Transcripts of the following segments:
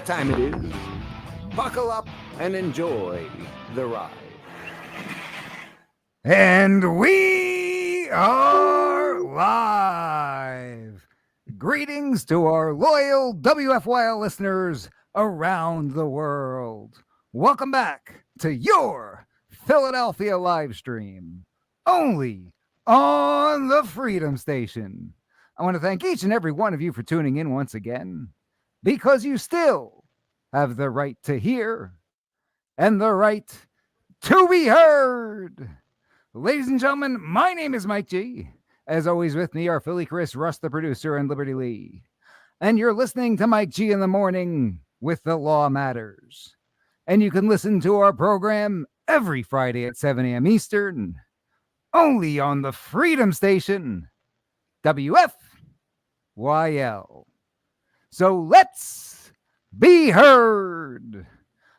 what time it is. Buckle up and enjoy the ride. And we are live. Greetings to our loyal WFYL listeners around the world. Welcome back to your Philadelphia live stream, only on the Freedom Station. I want to thank each and every one of you for tuning in once again, because you still have the right to hear and the right to be heard. Ladies and gentlemen, my name is Mike G. As always, with me are Philly Chris, Russ the producer, and Liberty Lee. And you're listening to Mike G in the morning with The Law Matters. And you can listen to our program every Friday at 7 a.m. Eastern, only on the Freedom Station, WFYL. So let's be heard.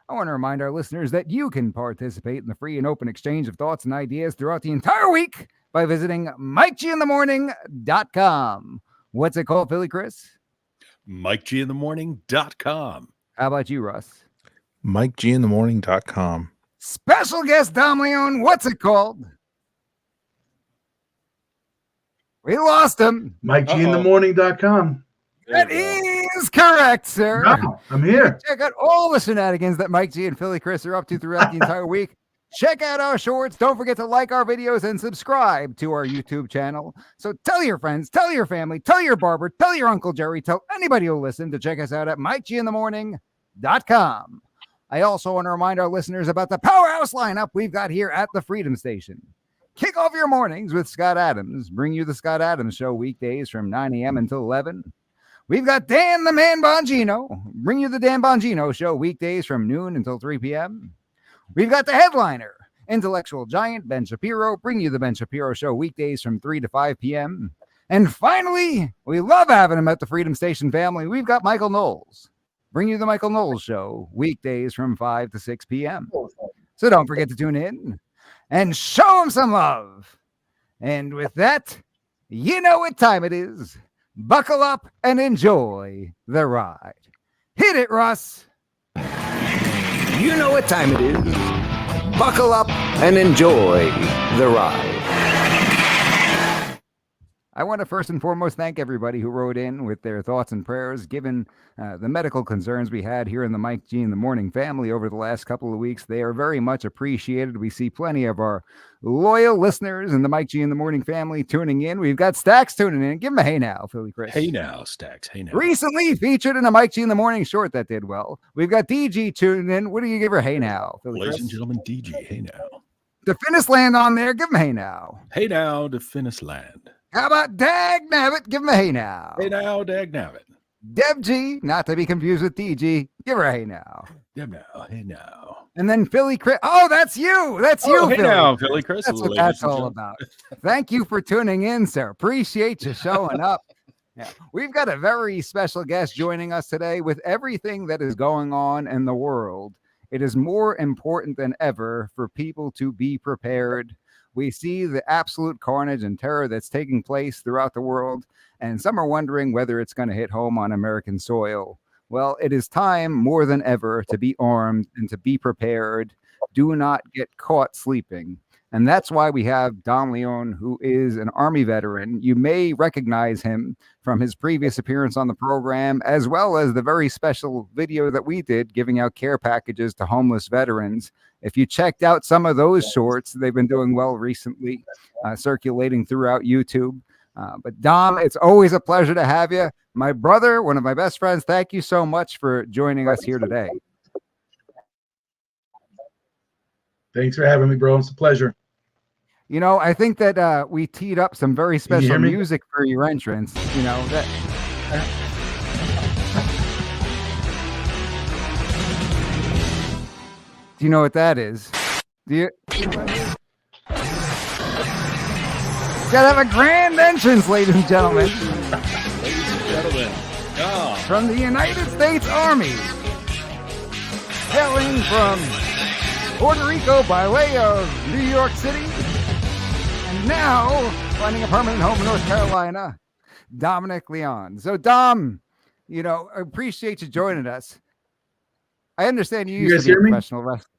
I want to remind our listeners that you can participate in the free and open exchange of thoughts and ideas throughout the entire week by visiting MikeGinthemorning.com. What's it called, Philly Chris? MikeGinthemorning.com. How about you, Russ? MikeGinthemorning.com. Special guest Dom Leone, what's it called? We lost him. MikeGinthemorning.com. That is correct, sir. No, I'm here. Check out all the shenanigans that Mike G and Philly Chris are up to throughout the entire week. Check out our shorts. Don't forget to like our videos and subscribe to our YouTube channel. So tell your friends, tell your family, tell your barber, tell your Uncle Jerry, tell anybody who'll listen to check us out at MikeGinthemorning.com. I also want to remind our listeners about the powerhouse lineup we've got here at the Freedom Station. Kick off your mornings with Scott Adams. Bring you the Scott Adams Show weekdays from 9 a.m. until 11. We've got Dan the Man Bongino. Bring you the Dan Bongino Show weekdays from noon until 3 p.m. We've got the headliner, intellectual giant Ben Shapiro. Bring you the Ben Shapiro Show weekdays from 3 to 5 p.m. And finally, we love having him at the Freedom Station family. We've got Michael Knowles. Bring you the Michael Knowles Show weekdays from 5 to 6 p.m. So don't forget to tune in and show him some love. And with that, you know what time it is. Buckle up and enjoy the ride. Hit it, Russ. You know what time it is. Buckle up and enjoy the ride. I want to first and foremost thank everybody who wrote in with their thoughts and prayers, given the medical concerns we had here in the Mike G in the Morning family over the last couple of weeks. They are very much appreciated. We see plenty of our loyal listeners in the Mike G in the Morning family tuning in. We've got Stax tuning in. Give him a hey now, Philly Chris. Hey now, Stax. Hey now. Recently featured in a Mike G in the Morning short that did well. We've got DG tuning in. What do you give her hey now, Philly Ladies Chris? and gentlemen, DG. Hey now. The Finnis Land on there. Give him a hey now. Hey now to Finnis Land. How about Dag Nabbit? Give him a hey now. Hey now, Dag Nabbit. Deb G, not to be confused with DG. Give her a hey now. Hey now. Hey now. And then Philly Chris. Oh, that's you. That's you, Hey Philly. now, Philly Chris. That's what that's all about. Thank you for tuning in, sir. Appreciate you showing up. Yeah. We've got a very special guest joining us today. With everything that is going on in the world, it is more important than ever for people to be prepared. We see the absolute carnage and terror that's taking place throughout the world, and some are wondering whether it's going to hit home on American soil. Well, it is time more than ever to be armed and to be prepared. Do not get caught sleeping. And that's why we have Don Leone, who is an Army veteran. You may recognize him from his previous appearance on the program, as well as the very special video that we did giving out care packages to homeless veterans. If you checked out some of those shorts, they've been doing well recently, circulating throughout YouTube. But Dom, it's always a pleasure to have you. My brother, one of my best friends, thank you so much for joining us here today. Thanks for having me, bro. It's a pleasure. You know, I think that we teed up some very special music for your entrance. You know, that. Do you know what that is? Do you? Gotta have a grand entrance, ladies and gentlemen. Ladies and gentlemen. From the United States Army. Hailing from Puerto Rico by way of New York City. And now, finding a permanent home in North Carolina, Dominic Leon. So, Dom, you know, I appreciate you joining us. I understand you You used guys to be a hear me? professional wrestler.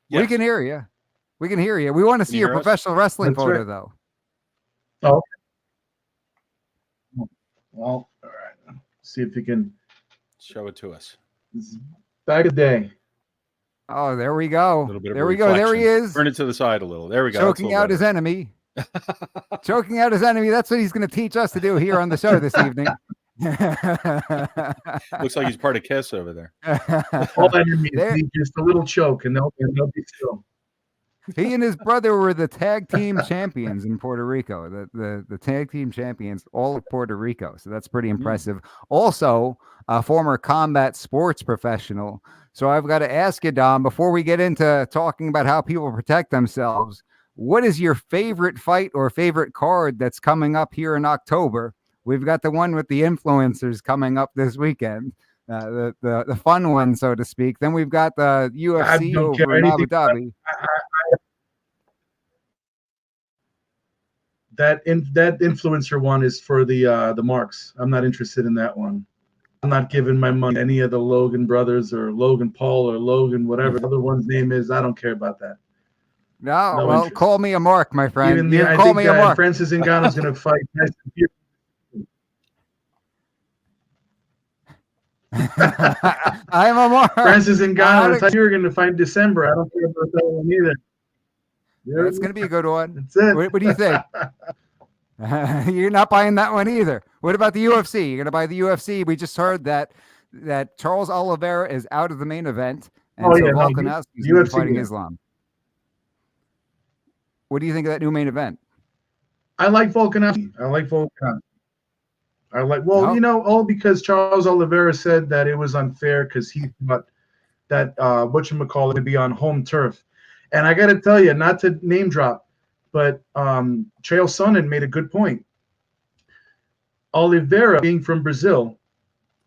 We Yes. can hear you. We can hear you. We want to Can see you your hear us? professional wrestling That's photo, right. though. Oh, well, all right. See if you can. Show it to us. This is back in the day. Oh, there we A go. little bit of There a we go. There he reflection. is. Turn it to the side a little. There we go. That's a Choking little out his better. enemy. Choking out his enemy. That's what he's going to teach us to do here on the show this evening. Looks like he's part of Kiss over there. All enemies There- need just a little choke, and they'll be still. He and his brother were the tag team champions in Puerto Rico. The tag team champions, all of Puerto Rico. So that's pretty impressive. Also, a former combat sports professional. So I've got to ask you, Dom, before we get into talking about how people protect themselves, what is your favorite fight or favorite card that's coming up here in October? We've got the one with the influencers coming up this weekend. The fun one, so to speak. Then we've got the UFC don't care over in Abu anything Dhabi. That influencer one is for the marks. I'm not interested in that one. I'm not giving my money to any of the Logan brothers or Logan Paul or Logan whatever the other one's name is. I don't care about that. No, No well, interest. call me a mark, my friend. Even You I call think me a mark. Francis Ngannou's going to fight Tyson Fury. I'm a mark. Francis I Ngannou don't- and you're going to fight in December. I don't care about that one either. That's going to be a good one. That's it. What do you think? You're not buying that one either. What about the UFC? You're going to buy the UFC? We just heard that Charles Oliveira is out of the main event, and Oh, so yeah, no, Volkanovski is going to be UFC, fighting yeah. Islam. What do you think of that new main event? I like Volkanovski. No. All because Charles Oliveira said that it was unfair because he thought that whatchamacallit would be on home turf. And I got to tell you, not to name drop, but Chael Sonnen made a good point. Oliveira being from Brazil,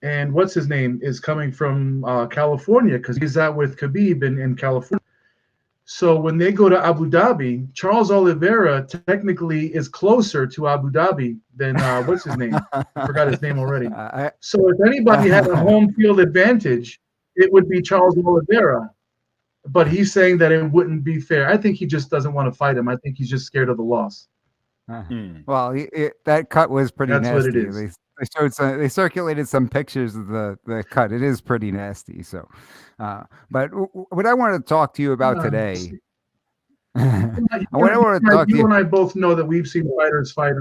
and what's his name, is coming from California because he's out with Khabib in California. So when they go to Abu Dhabi, Charles Oliveira technically is closer to Abu Dhabi than what's his name? I forgot his name already. So if anybody had a home field advantage, it would be Charles Oliveira. But he's saying that it wouldn't be fair. I think he just doesn't want to fight him. I think he's just scared of the loss. Well, that cut was pretty That's nasty. what it is. They circulated some pictures of the cut. It is pretty nasty. So, but what I wanted to talk to you about today. What I want to talk to You you. and I both know that we've seen fighters fight.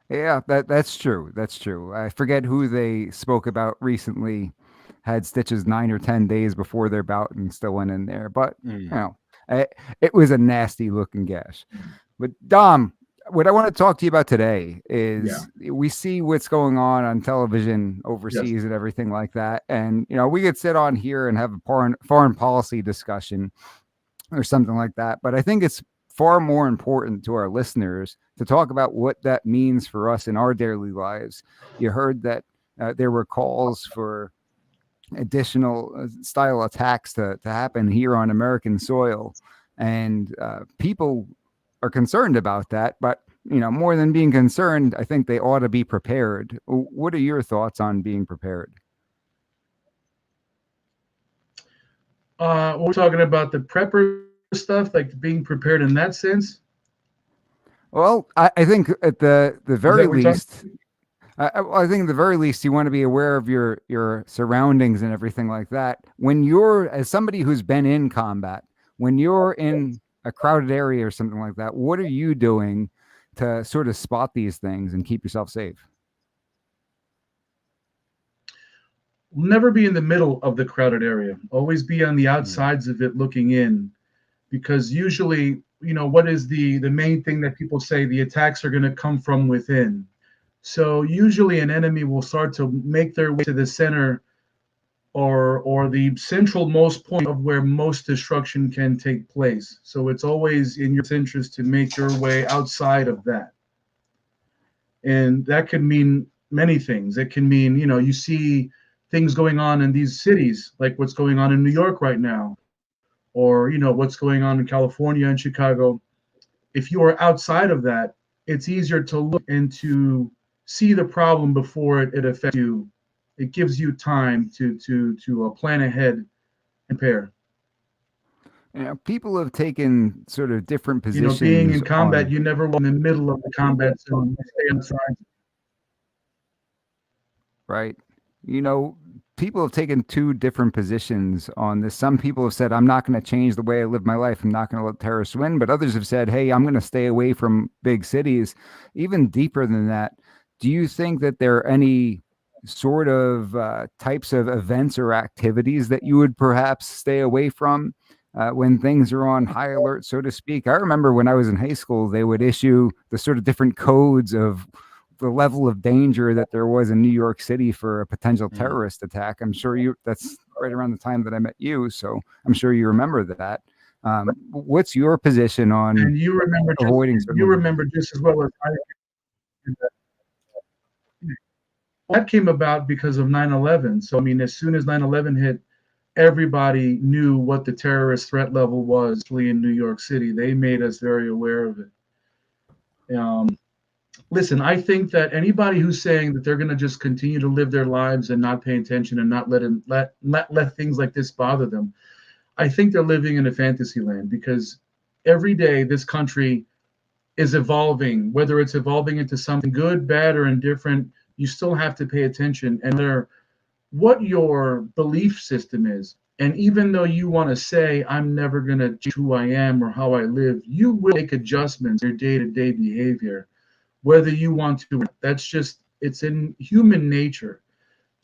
Yeah, that's true. That's true. I forget who they spoke about recently. Had stitches 9 or 10 days before their bout and still went in there. But you know, it was a nasty looking gash. But Dom, what I want to talk to you about today is we see what's going on television overseas and everything like that. And, you know, we could sit on here and have a foreign policy discussion or something like that. But I think it's far more important to our listeners to talk about what that means for us in our daily lives. You heard that there were calls for additional style attacks to happen here on American soil. And people are concerned about that. But, you know, more than being concerned, I think they ought to be prepared. What are your thoughts on being prepared? We're talking about the prepper stuff, like being prepared in that sense. Well, I think at the very what you're least, I think at the very least, you want to be aware of your surroundings and everything like that. When you're, as somebody who's been in combat, when you're in a crowded area or something like that, what are you doing to sort of spot these things and keep yourself safe? Never be in the middle of the crowded area. Always be on the outsides of it looking in, because usually, you know, what is the main thing that people say? The attacks are going to come from within. So usually an enemy will start to make their way to the center or the central most point of where most destruction can take place. So it's always in your interest to make your way outside of that. And that could mean many things. It can mean, you know, you see things going on in these cities, like what's going on in New York right now, or, you know, what's going on in California and Chicago. If you are outside of that, it's easier to look and to see the problem before it affects you it gives you time to plan ahead and prepare. People have taken sort of different You know, positions. being in combat, on- you never walk in the middle of the combat zone. You stay inside. right? People have taken two different positions on this. Some people have said, I'm not going to change the way I live my life. I'm not going to let terrorists win. But others have said, hey, I'm going to stay away from big cities. Even deeper than that, do you think that there are any sort of types of events or activities that you would perhaps stay away from when things are on high alert, so to speak? I remember when I was in high school, they would issue the sort of different codes of the level of danger that there was in New York City for a potential terrorist attack. I'm sure that's right around the time that I met you. So I'm sure you remember that. What's your position on And you remember avoiding? you remember just as well as I do. That came about because of 9/11. So I mean, as soon as 9/11 hit, everybody knew what the terrorist threat level was in New York City. They made us very aware of it. Listen, I think that anybody who's saying that they're going to just continue to live their lives and not pay attention and not let things like this bother them, I think they're living in a fantasy land, because every day this country is evolving. Whether it's evolving into something good, bad, or indifferent, you still have to pay attention and what your belief system is. And even though you want to say, I'm never going to change who I am or how I live, you will make adjustments to your day-to-day behavior, whether you want to. It's in human nature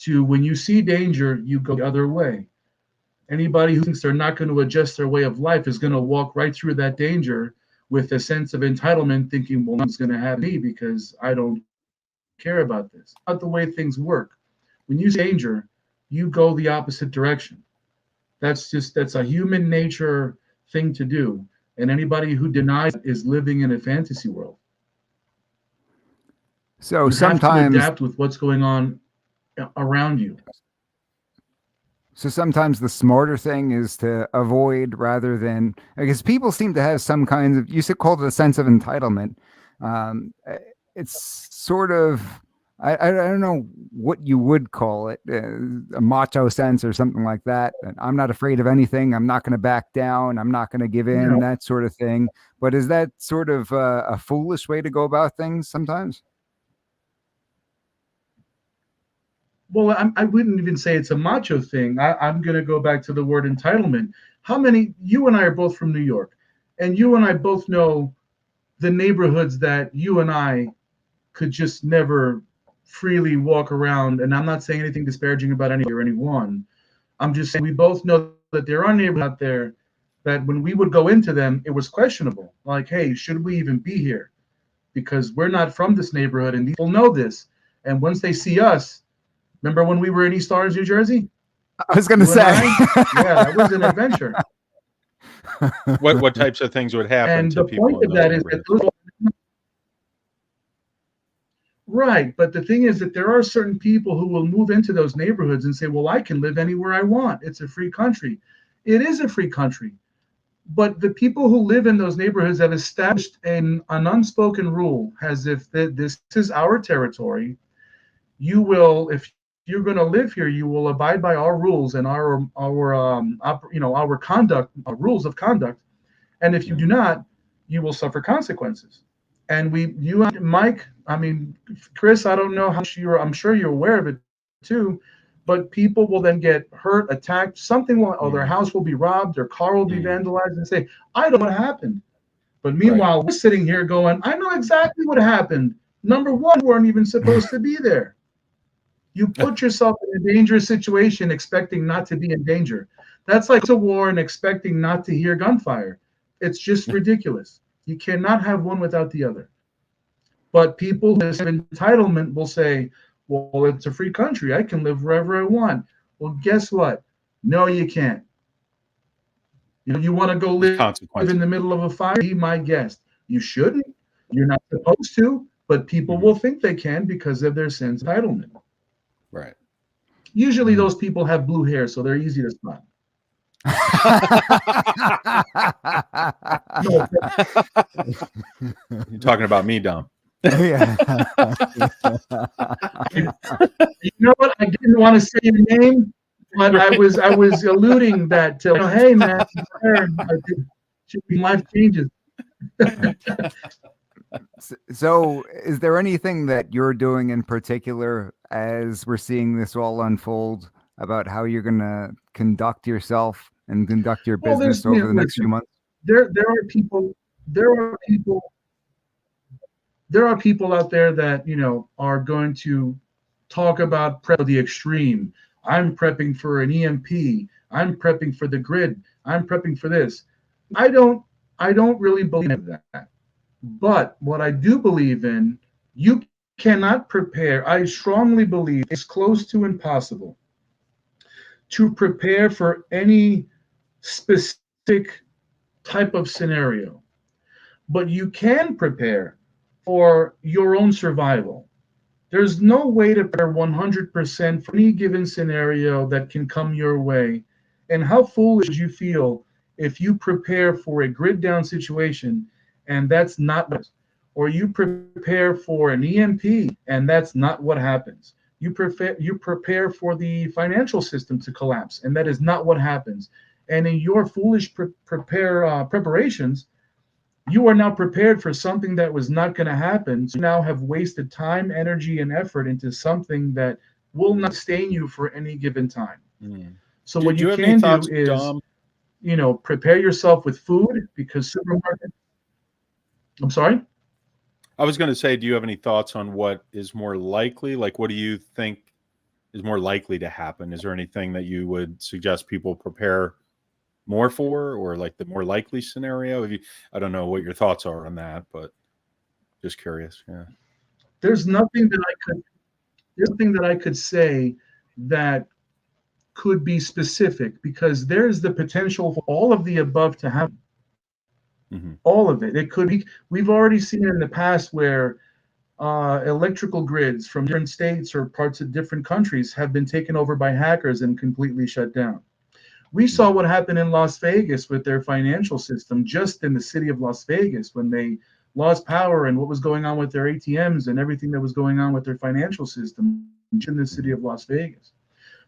to, when you see danger, you go the other way. Anybody who thinks they're not going to adjust their way of life is going to walk right through that danger with a sense of entitlement, thinking, well, nothing's going to happen to me because I don't care about this. Not the way things work. When you see danger, you go the opposite direction. That's a human nature thing to do. And anybody who denies it is living in a fantasy world. So you sometimes have to adapt with what's going on around you. So sometimes the smarter thing is to avoid rather than, because people seem to have some kinds of, you called it a sense of entitlement. It's sort of, I don't know what you would call it, a macho sense or something like that. And I'm not afraid of anything. I'm not going to back down. I'm not going to give in, that sort of thing. But is that sort of a foolish way to go about things sometimes? Well, I wouldn't even say it's a macho thing. I'm going to go back to the word entitlement. You and I are both from New York, and you and I both know the neighborhoods that you and I could just never freely walk around. And I'm not saying anything disparaging about any or anyone. I'm just saying we both know that there are neighborhoods out there that when we would go into them, it was questionable. Like, hey, should we even be here? Because we're not from this neighborhood, and people know this. And once they see us, remember when we were in East Orange, New Jersey? I was going to say. Yeah, that was an adventure. What types of things would happen and to the people? point of that is that right, but the thing is that there are certain people who will move into those neighborhoods and say, well, I can live anywhere I want. It's a free country. It is a free country. But the people who live in those neighborhoods have established an unspoken rule, as if this is our territory. You will, if you're going to live here, you will abide by our rules and our conduct, our rules of conduct. And if you do not, you will suffer consequences. And you and Mike, I mean, Chris, I don't know how I'm sure you're aware of it too, but people will then get hurt, attacked, their house will be robbed, their car will be vandalized, and say, I don't know what happened. But meanwhile, we're sitting here going, I know exactly what happened. Number one, you weren't even supposed to be there. You put yourself in a dangerous situation expecting not to be in danger. That's like a war and expecting not to hear gunfire. It's just ridiculous. You cannot have one without the other. But people who have entitlement will say, well, it's a free country. I can live wherever I want. Well, guess what? No, you can't. You want to go live in the middle of a fire? Be my guest. You shouldn't. You're not supposed to, but people will think they can because of their sense of entitlement. Right. Usually those people have blue hair, so they're easy to spot. You're talking about me, Dom. Yeah. You know what? I didn't want to say your name, but I was alluding that hey man, should be life changes. So, is there anything that you're doing in particular as we're seeing this all unfold about how you're going to conduct yourself and conduct your Well, business over the next few months? There are people out there that are going to talk about prep of the extreme. I'm prepping for an EMP. I'm prepping for the grid. I'm prepping for this. I don't really believe that. But what I do believe in, you cannot prepare. I strongly believe it's close to impossible to prepare for any specific type of scenario. But you can prepare for your own survival. There's no way to prepare 100% for any given scenario that can come your way. And how foolish you feel if you prepare for a grid down situation and that's not what, or you prepare for an EMP and that's not what happens. You prepare for the financial system to collapse and that is not what happens. And in your foolish preparations, you are now prepared for something that was not going to happen. So you now have wasted time, energy, and effort into something that will not sustain you for any given time. So what you can do is, prepare yourself with food because supermarket. I'm sorry? I was going to say, do you have any thoughts on what is more likely? Like, what do you think is more likely to happen? Is there anything that you would suggest people prepare more for, or like the more likely scenario? I don't know what your thoughts are on that, but just curious. Yeah. There's nothing that I could say that could be specific because there's the potential for all of the above to happen. All of it. It could be. We've already seen in the past where electrical grids from different states or parts of different countries have been taken over by hackers and completely shut down. We saw what happened in Las Vegas with their financial system, just in the city of Las Vegas, when they lost power and what was going on with their ATMs and everything that was going on with their financial system in the city of Las Vegas.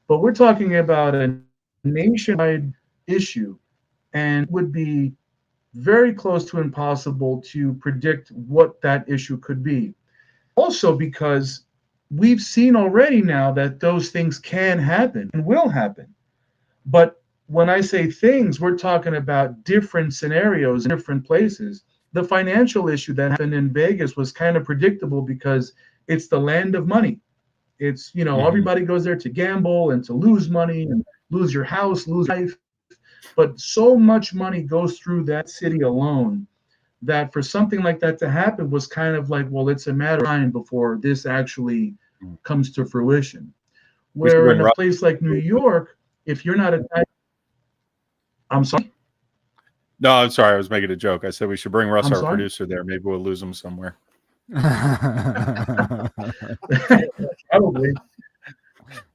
But we're talking about a nationwide issue and would be very close to impossible to predict what that issue could be. Also because we've seen already now that those things can happen and will happen. But when I say things, we're talking about different scenarios in different places. The financial issue that happened in Vegas was kind of predictable because it's the land of money. It's, everybody goes there to gamble and to lose money and lose your house, lose life. But so much money goes through that city alone that for something like that to happen was kind of like, well, it's a matter of time before this actually comes to fruition. Where in a place like New York, if you're not a type, I'm sorry. No, I'm sorry. I was making a joke. I said we should bring Russ, our producer, there. Maybe we'll lose him somewhere. Probably.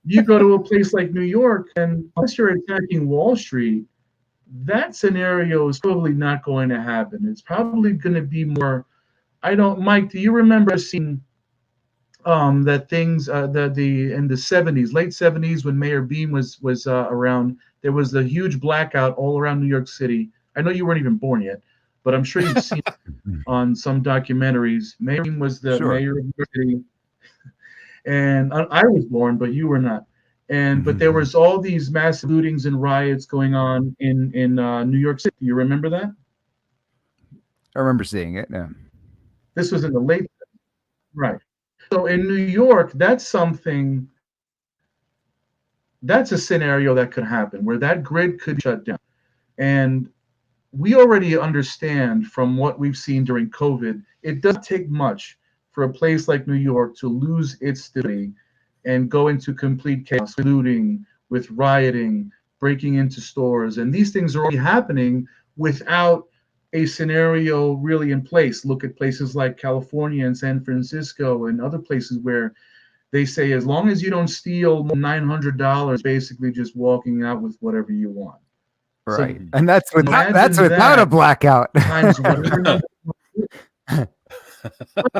You go to a place like New York, and unless you're attacking Wall Street, that scenario is probably not going to happen. It's probably going to be more. Mike, do you remember seeing that things in the 70s, late 70s, when Mayor Beam was around? There was a huge blackout all around New York City. I know you weren't even born yet, but I'm sure you've seen it on some documentaries. Mayor Beam was the mayor of New York City. And I was born, but you were not. But there was all these massive lootings and riots going on in New York City. You remember that? I remember seeing it. Yeah. This was in the late, right? So in New York, that's a scenario that could happen where that grid could shut down. And we already understand from what we've seen during COVID, it doesn't take much for a place like New York to lose its stability and go into complete chaos, looting, with rioting, breaking into stores. And these things are already happening without a scenario really in place. Look at places like California and San Francisco and other places where they say, as long as you don't steal $900, basically just walking out with whatever you want. Right. So and that's without a blackout.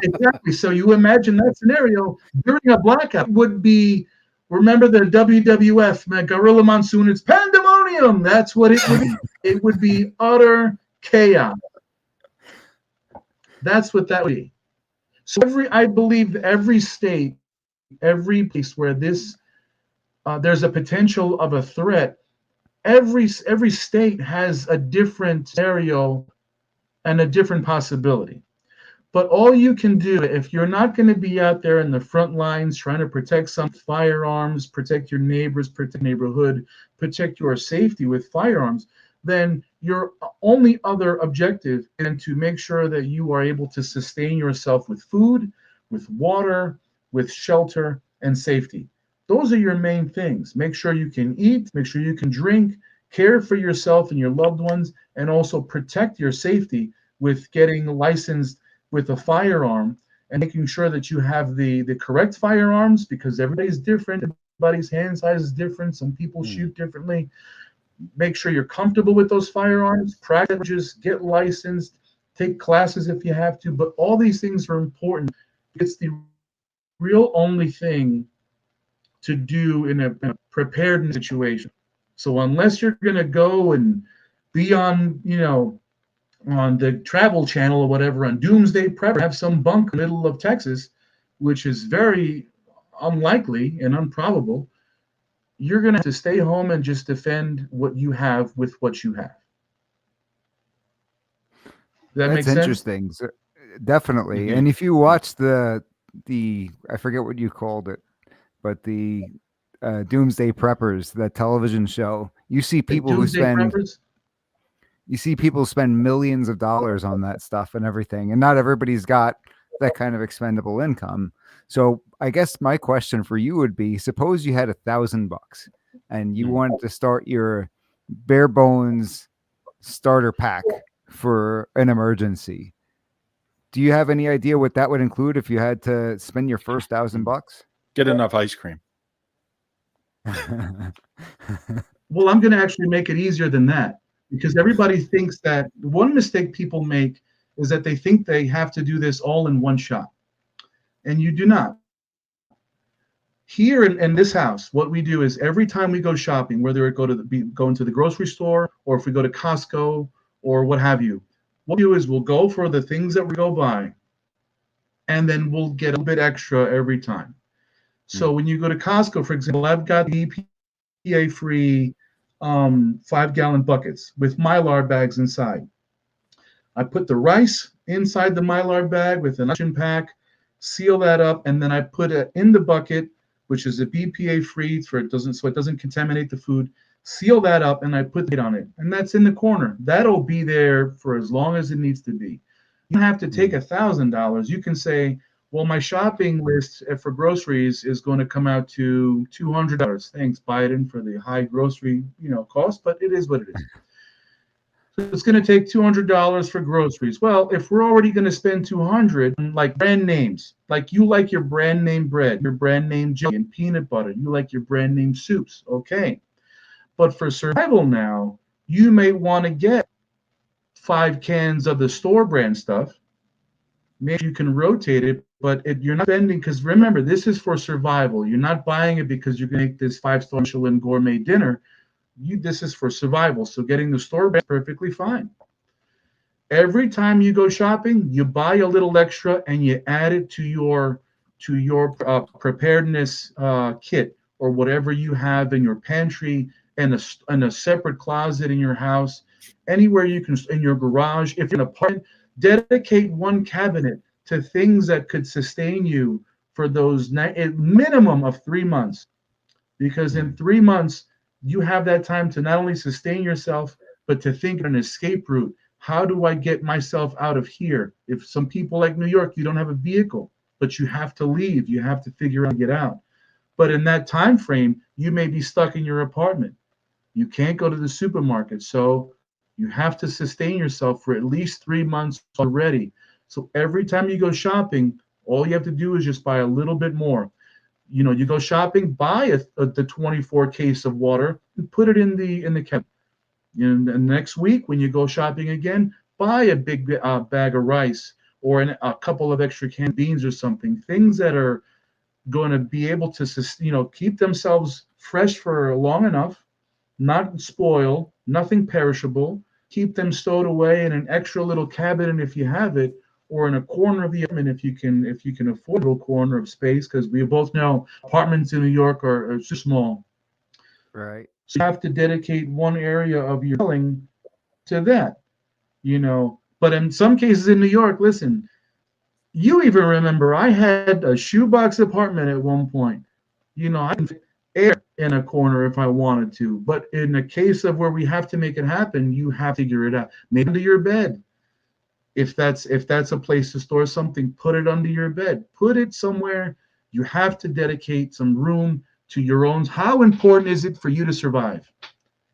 Exactly. So you imagine that scenario during a blackout would be. Remember the WWF, man, Gorilla Monsoon. It's pandemonium. That's what it would be. It would be utter chaos. That's what that would be. So I believe every state, every place where there's a potential of a threat, every state has a different scenario and a different possibility. But all you can do, if you're not going to be out there in the front lines trying to protect some firearms, protect your neighbors, protect neighborhood, protect your safety with firearms, then your only other objective is to make sure that you are able to sustain yourself with food, with water, with shelter, and safety. Those are your main things. Make sure you can eat, make sure you can drink, care for yourself and your loved ones, and also protect your safety with getting licensed with a firearm and making sure that you have the correct firearms, because everybody's different. Everybody's hand size is different. Some people shoot differently. Make sure you're comfortable with those firearms. Practice, get licensed, take classes if you have to. But all these things are important. It's the real only thing to do in a prepared situation. So unless you're going to go and be on, on the Travel Channel or whatever, on Doomsday Prepper, have some bunk in the middle of Texas, which is very unlikely and improbable, you're going to have to stay home and just defend what you have with what you have. Does that make sense? That's interesting. So, definitely. Mhm. And if you watch the I forget what you called it, but the Doomsday Preppers, that television show, you see people who Doomsday spend Preppers? you see people spend millions of dollars on that stuff and everything, and not everybody's got that kind of expendable income. So I guess my question for you would be, suppose you had $1,000 and you wanted to start your bare bones starter pack for an emergency. Do you have any idea what that would include if you had to spend your first $1,000? Get enough ice cream. Well, I'm going to actually make it easier than that, because everybody thinks that one mistake people make is that they think they have to do this all in one shot. And you do not. Here in this house, what we do is every time we go shopping, whether it go into the grocery store or if we go to Costco or what have you, what we do is we'll go for the things that we go buy, and then we'll get a little bit extra every time. So when you go to Costco, for example, I've got the EPA-free 5-gallon buckets with Mylar bags inside. I put the rice inside the Mylar bag with an oxygen pack, seal that up, and then I put it in the bucket, which is a BPA-free so it doesn't contaminate the food. Seal that up, and I put it on it, and that's in the corner. That'll be there for as long as it needs to be. You don't have to take $1,000. You can say, well, my shopping list for groceries is going to come out to $200. Thanks, Biden, for the high grocery, cost, but it is what it is. So it's going to take $200 for groceries. Well, if we're already going to spend $200 on like brand names, like you like your brand name bread, your brand name jelly and peanut butter, you like your brand name soups, okay. But for survival now, you may want to get 5 cans of the store brand stuff. Maybe you can rotate it, but you're not spending, because remember, this is for survival. You're not buying it because you're going to make this 5-star Michelin gourmet dinner. This is for survival. So getting the store brand is perfectly fine. Every time you go shopping, you buy a little extra and you add it to your preparedness kit, or whatever you have in your pantry and a separate closet in your house, anywhere you can, in your garage. If you're in an apartment, dedicate one cabinet to things that could sustain you for those minimum of 3 months, because in 3 months you have that time to not only sustain yourself, but to think of an escape route. How do I get myself out of here? If some people like New York, you don't have a vehicle, but you have to leave. You have to figure out how to get out. But in that time frame, you may be stuck in your apartment. You can't go to the supermarket. So you have to sustain yourself for at least 3 months already. So every time you go shopping, all you have to do is just buy a little bit more. You go shopping, buy the 24 case of water and put it in the cabinet. And next week, when you go shopping again, buy a big bag of rice or a couple of extra canned beans or something. Things that are going to be able to keep themselves fresh for long enough, not spoil, nothing perishable. Keep them stowed away in an extra little cabinet if you have it, or in a corner of the apartment if you can afford a little corner of space, because we both know apartments in New York are too small. Right. So you have to dedicate one area of your dwelling to that, But in some cases in New York, listen, you even remember I had a shoebox apartment at one point. I can fit air in a corner if I wanted to. But in a case of where we have to make it happen, you have to figure it out. Maybe under your bed. If that's a place to store something, put it under your bed. Put it somewhere. You have to dedicate some room to your own. How important is it for you to survive?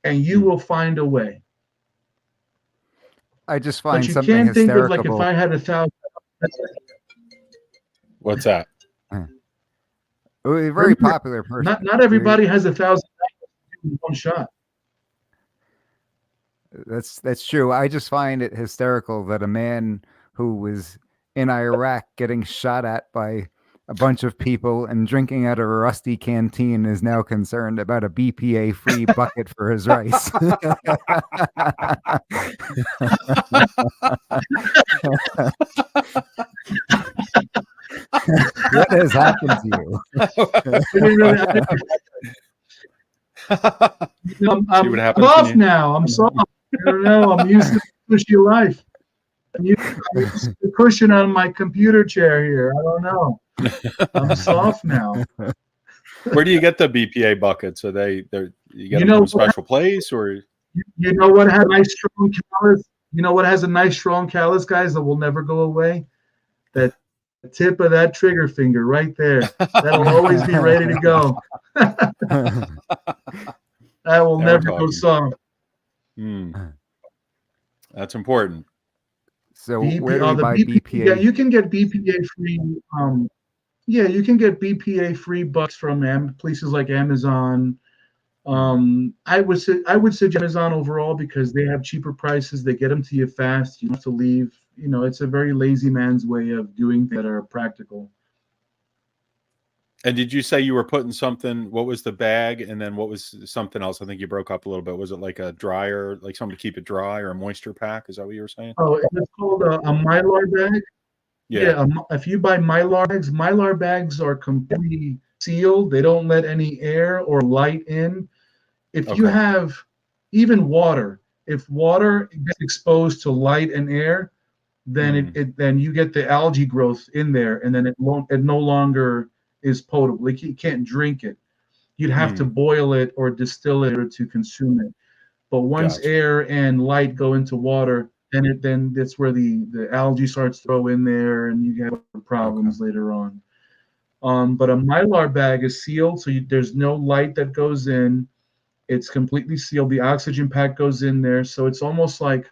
And you will find a way. I just find But you something can't think of hysterical. if I had 1,000. What's that? A very popular person. Not everybody has 1,000 in one shot. That's true. I just find it hysterical that a man who was in Iraq getting shot at by a bunch of people and drinking out of a rusty canteen is now concerned about a BPA-free bucket for his rice. What has happened to you? I'm off now. I'm soft. I don't know. I'm used to cushy life. I'm used to the cushion on my computer chair here. I don't know. I'm soft now. Where do you get the BPA buckets? Are you get them from a special place, or you know what has a nice strong callus? You know what has a nice strong callus, guys, that will never go away? That tip of that trigger finger right there. That'll always be ready to go. That will never go soft. That's important. So where do we buy BPA? Yeah, you can get BPA free. You can get BPA free bucks from places like Amazon. I would suggest Amazon overall because they have cheaper prices. They get them to you fast. You don't have to leave. It's a very lazy man's way of doing things that are practical. And did you say you were putting something? What was the bag? And then what was something else? I think you broke up a little bit. Was it like a dryer, like something to keep it dry, or a moisture pack? Is that what you were saying? Oh, it's called a Mylar bag. Yeah. If you buy Mylar bags are completely sealed. They don't let any air or light in. If you have even water, if water gets exposed to light and air, then then you get the algae growth in there, and then it no longer is potable. Like you can't drink it. You'd have to boil it or distill it or to consume it. But once air and light go into water, then that's where the algae starts to throw in there, and you get problems later on. But a Mylar bag is sealed, so there's no light that goes in. It's completely sealed. The oxygen pack goes in there, so it's almost like,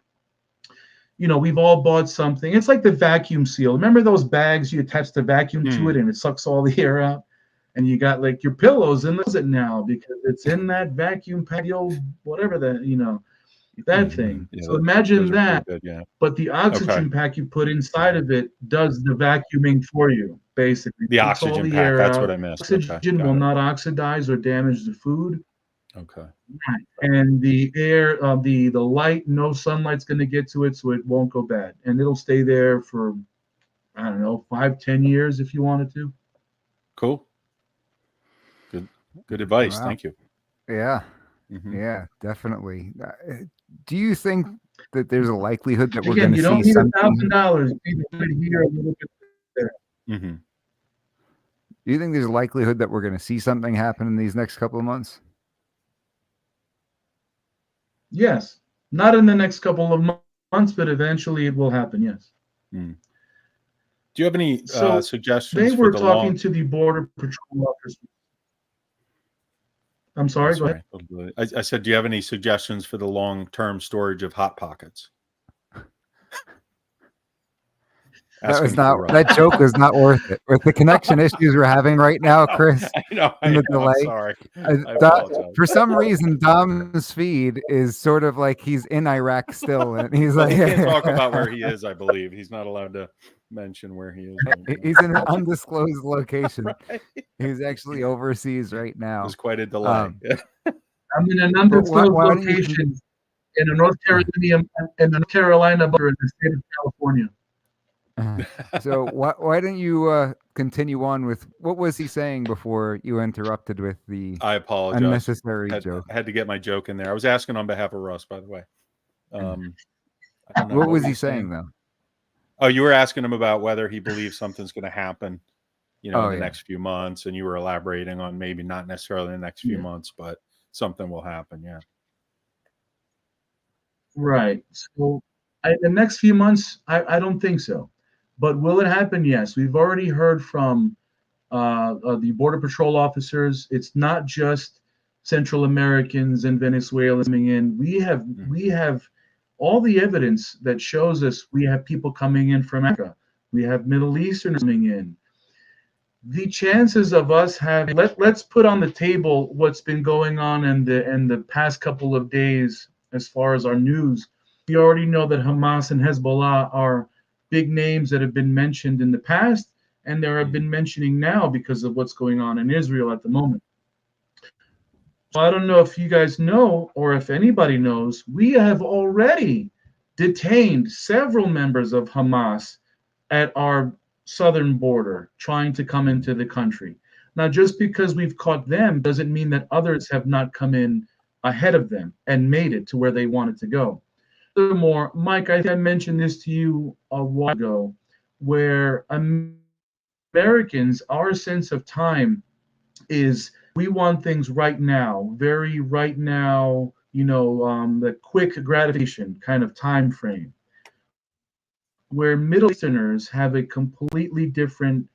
we've all bought something. It's like the vacuum seal. Remember those bags you attach the vacuum to it and it sucks all the air out? And you got like your pillows in it now because it's in that vacuum pack, whatever that thing. Yeah, so imagine that, good, but the oxygen pack you put inside of it does the vacuuming for you, basically. The oxygen pack, that's what I missed. Oxygen will not oxidize or damage the food. Okay. And the air, the light, no sunlight's going to get to it, so it won't go bad, and it'll stay there for, I don't know, 5-10 years if you wanted to. Cool. Good advice. Wow. Thank you. Yeah, yeah, definitely. Do you think that there's a likelihood that we're going to see something? You don't need $1,000. You need here a little bit there. Do you think there's a likelihood that we're going to see something happen in these next couple of months? Yes, not in the next couple of months, but eventually it will happen. Yes. Do you have any suggestions? They were talking to the Border Patrol officers. I'm sorry. Go ahead. I said, do you have any suggestions for the long-term storage of Hot Pockets? That Ask was him for the not rub. that joke was not worth it. With the connection issues we're having right now, Chris, I know. and the I'm delay. sorry. I Do- apologize. for some reason, Dom's feed is sort of like he's in Iraq still, and he's Well, like, he can't talk about where he is. I believe he's not allowed to mention where he is. Right now. he's in an undisclosed location. Right. He's actually overseas right now. There's quite a delay. I'm in an why undisclosed don't you location in a North Carolina border in the state of California. So why don't you continue on with what was he saying before you interrupted with the I apologize. unnecessary I joke? had to get my joke in there. I was asking on behalf of Russ, by the way. I don't know What was were he you saying though? Oh, you were asking him about whether he believes something's going to happen, in Oh, the yeah. next few months, and you were elaborating on maybe not necessarily the next few Yeah. months, but something will happen. Yeah. Right. So the next few months, I don't think so. But will it happen? Yes. We've already heard from the Border Patrol officers. It's not just Central Americans and Venezuelans coming in. We have all the evidence that shows us we have people coming in from Africa. We have Middle Easterners coming in. The chances of us having let's put on the table what's been going on in the past couple of days as far as our news. We already know that Hamas and Hezbollah are big names that have been mentioned in the past, and there have been mentioning now because of what's going on in Israel at the moment. So I don't know if you guys know or if anybody knows, we have already detained several members of Hamas at our southern border trying to come into the country. Now, just because we've caught them doesn't mean that others have not come in ahead of them and made it to where they wanted to go. Furthermore, Mike, I mentioned this to you a while ago, where Americans, our sense of time is we want things right now, very right now, the quick gratification kind of time frame, where Middle Easterners have a completely different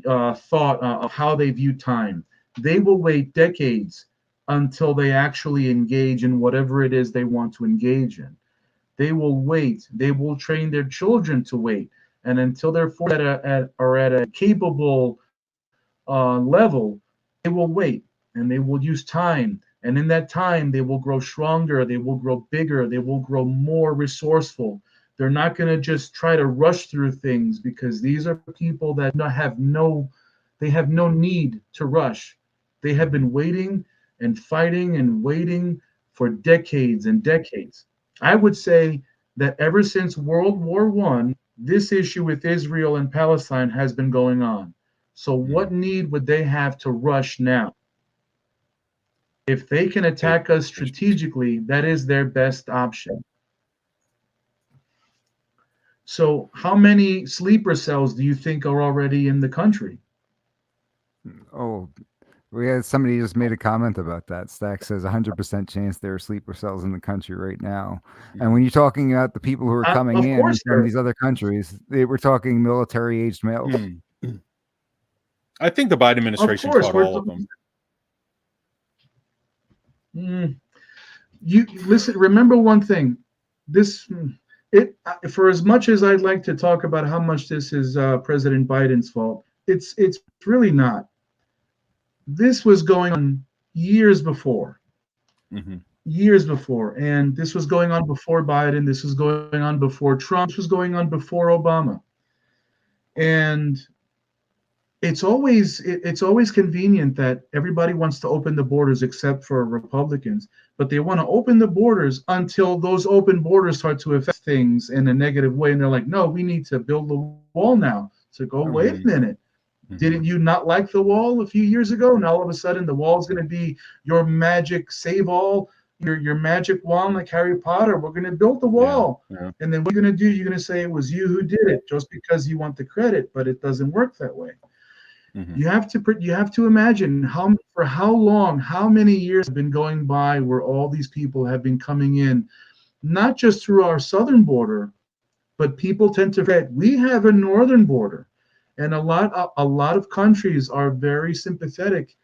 thought of how they view time. They will wait decades until they actually engage in whatever it is they want to engage in. They will wait. They will train their children to wait. And until they're at a capable level, they will wait and they will use time. And in that time, they will grow stronger. They will grow bigger. They will grow more resourceful. They're not going to just try to rush through things because these are people that have no need to rush. They have been waiting and fighting and waiting for decades and decades. I would say that ever since World War I, this issue with Israel and Palestine has been going on. So what need would they have to rush now? If they can attack us strategically, that is their best option. So how many sleeper cells do you think are already in the country? Oh, we had somebody just made a comment about that. Stack says 100% chance there are sleeper cells in the country right now. And when you're talking about the people who are coming in from these other countries, we're talking military-aged males. I think the Biden administration caught all of them. You listen. Remember one thing. For as much as I'd like to talk about how much this is President Biden's fault, it's really not. This was going on years before. Years before. And this was going on before Biden. This was going on before Trump. This was going on before Obama. And it's always convenient that everybody wants to open the borders except for Republicans, but they want to open the borders until those open borders start to affect things in a negative way. And they're like, no, we need to build the wall now. So go, wait a minute. Didn't you not like the wall a few years ago? And all of a sudden the wall is going to be your magic save all, your magic wand like Harry Potter. We're going to build the wall. Yeah. And then what you're going to do, you're going to say it was you who did it just because you want the credit, but it doesn't work that way. You have to imagine for how long, how many years have been going by where all these people have been coming in, not just through our southern border, but people tend to forget we have a northern border. And a lot of countries are very sympathetic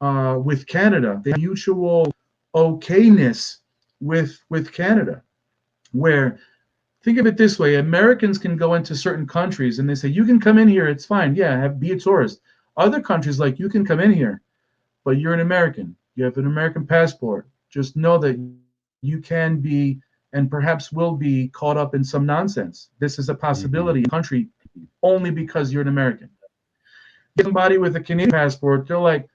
with Canada. They have mutual okayness with Canada, where think of it this way: Americans can go into certain countries and they say, you can come in here, it's fine. Yeah, be a tourist. Other countries, like, you can come in here, but you're an American. You have an American passport. Just know that you can be, and perhaps will be, caught up in some nonsense. This is a possibility in the country only because you're an American. Somebody with a Canadian passport, they're like,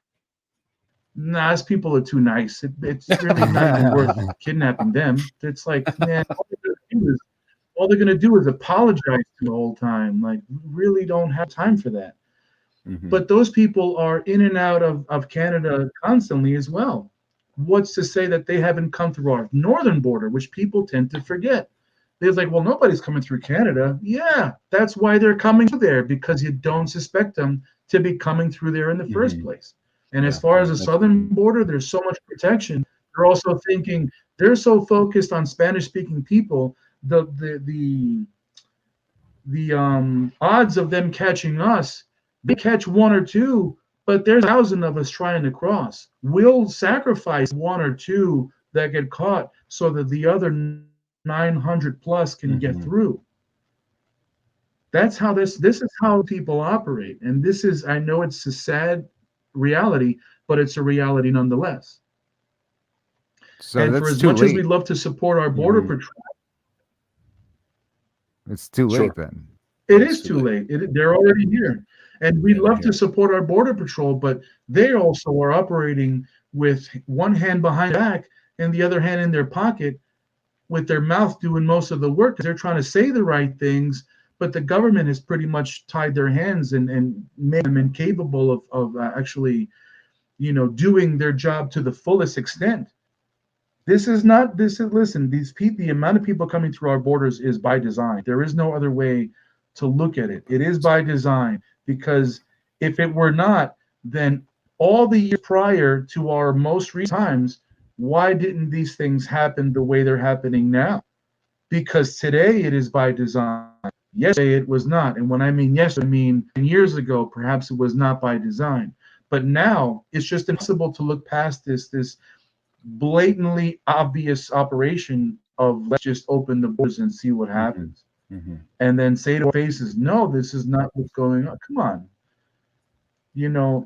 nah, these people are too nice. It's really not even worth kidnapping them. It's like, man, all they're gonna do is apologize the whole time. Like, we really don't have time for that. But those people are in and out of Canada constantly as well. What's to say that they haven't come through our northern border, which people tend to forget? They're like, well, nobody's coming through Canada. Yeah, that's why they're coming through there, because you don't suspect them to be coming through there in the first place. And as far as the southern border, there's so much protection. They're also thinking, they're so focused on Spanish-speaking people, the odds of them catching us, they catch one or two, but there's 1,000 of us trying to cross. We'll sacrifice one or two that get caught so that the other 900 plus can get through. That's how this is how people operate. And this is, I know it's a sad reality, but it's a reality nonetheless. So and for as much as we'd love to support our border patrol, it's too late then. It is too late. They're already here. And we'd love to support our border patrol, but they also are operating with one hand behind their back and the other hand in their pocket, with their mouth doing most of the work. They're trying to say the right things, but the government has pretty much tied their hands and made them incapable of actually, doing their job to the fullest extent. Listen, the amount of people coming through our borders is by design. There is no other way to look at it. It is by design, because if it were not, then all the years prior to our most recent times, why didn't these things happen the way they're happening now? Because today it is by design. Yesterday it was not. And when I mean yesterday, I mean years ago, perhaps it was not by design. But now it's just impossible to look past this blatantly obvious operation of, let's just open the borders and see what happens. And then say to our faces, no, this is not what's going on. Come on.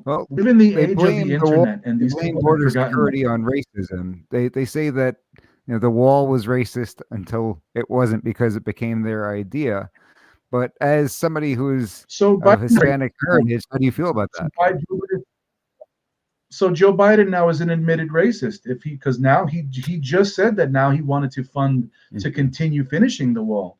Well, live in the age of the internet, and these blame people border have forgotten security on racism. They say that the wall was racist until it wasn't, because it became their idea. But as somebody who's of Hispanic heritage, how do you feel about that? So Joe Biden now is an admitted racist, because now he just said that now he wanted to fund to continue finishing the wall.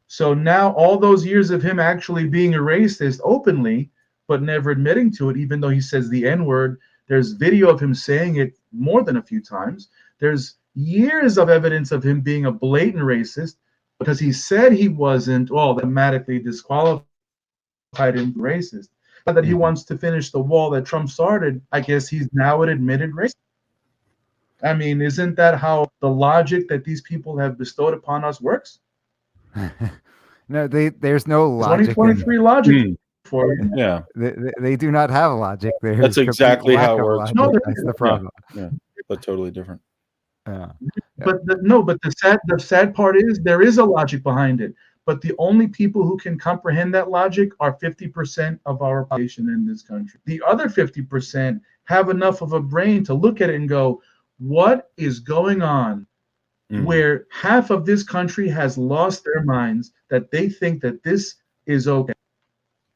So now all those years of him actually being a racist openly, but never admitting to it, even though he says the N-word, there's video of him saying it more than a few times. There's years of evidence of him being a blatant racist, because he said he wasn't, that automatically disqualified him racist. Now that he wants to finish the wall that Trump started, I guess he's now an admitted racist. I mean, isn't that how the logic that these people have bestowed upon us works? No, there's no logic. 2023 logic for you. Yeah, they do not have logic. That's exactly how it works. No, that's the problem. Yeah, but totally different. Yeah. But the sad part is there is a logic behind it. But the only people who can comprehend that logic are 50% of our population in this country. The other 50% have enough of a brain to look at it and go, what is going on? Where half of this country has lost their minds, that they think that this is okay.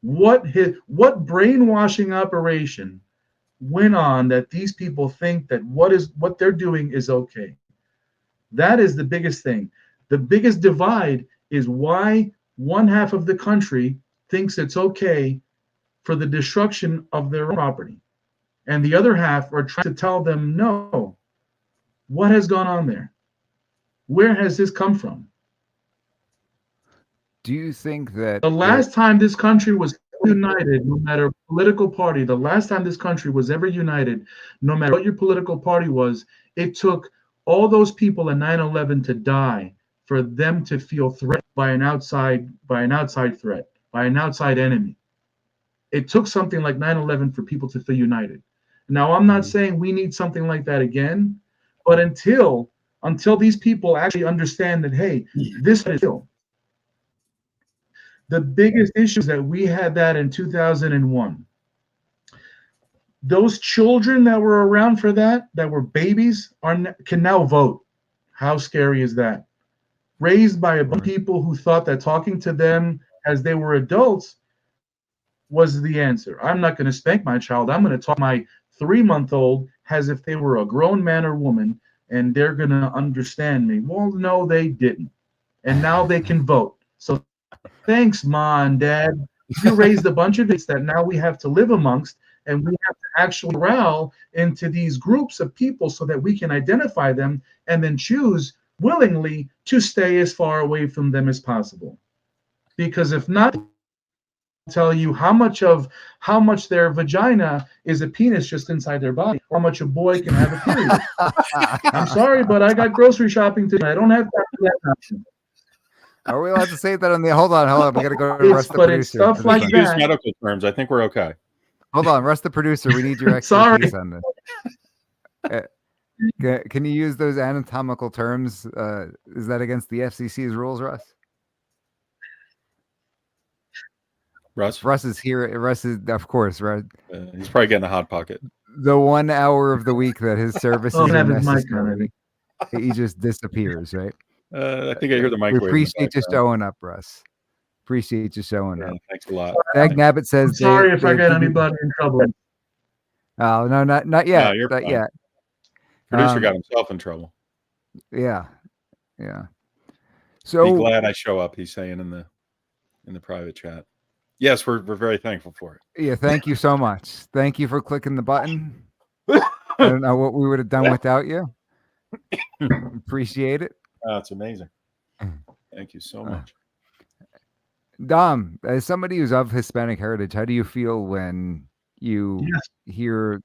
What brainwashing operation went on that these people think that what they're doing is okay? That is the biggest thing. The biggest divide is why one half of the country thinks it's okay for the destruction of their property, and the other half are trying to tell them no. What has gone on there? Where has this come from? Do you think that the last time this country was united, no matter political party, the last time this country was ever united, no matter what your political party was, it took all those people in 9/11 to die for them to feel threatened by an outside threat, by an outside enemy? It took something like 9/11 for people to feel united. Now, I'm not saying we need something like that again, but until until these people actually understand that, hey, this is real. The biggest issue is that we had that in 2001. Those children that were around for that were babies, can now vote. How scary is that? Raised by a bunch of people who thought that talking to them as they were adults was the answer. I'm not going to spank my child. I'm going to talk my 3-month-old as if they were a grown man or woman, and they're going to understand me. Well, no, they didn't. And now they can vote. So thanks, Ma and Dad. You raised a bunch of kids that now we have to live amongst, and we have to actually corral into these groups of people so that we can identify them and then choose willingly to stay as far away from them as possible. Because if not, tell you how much their vagina is a penis just inside their body, how much a boy can have a period. I'm sorry, but I got grocery shopping to do. I don't have time for that option. Are we allowed to say that on the? Hold on. We got to go to Russ the But it's producer. stuff like Use that. medical terms. I think we're okay. Hold on, Russ the producer. We need your Sorry. expertise on this. Can you use those anatomical terms? Is that against the FCC's rules, Russ? Russ is here. Russ is, of course, right. he's probably getting a hot pocket. The 1 hour of the week that his services Oh, are have his mic necessary, he just disappears, right? I think I hear the We microwave. appreciate you showing up, Russ. Appreciate you showing up. Thanks a lot. Dag Nabbit says, I'm sorry if I Dave, got did you- anybody in trouble. Oh no, not yet. No, you're not fine. yet. Producer got himself in trouble. Yeah. Be So glad I show up. He's saying in the private chat. Yes, we're very thankful for it. yeah, thank you so much. Thank you for clicking the button. I don't know what we would have done without you. Appreciate it. That's amazing. Thank you so much. Dom, as somebody who's of Hispanic heritage, how do you feel when you hear,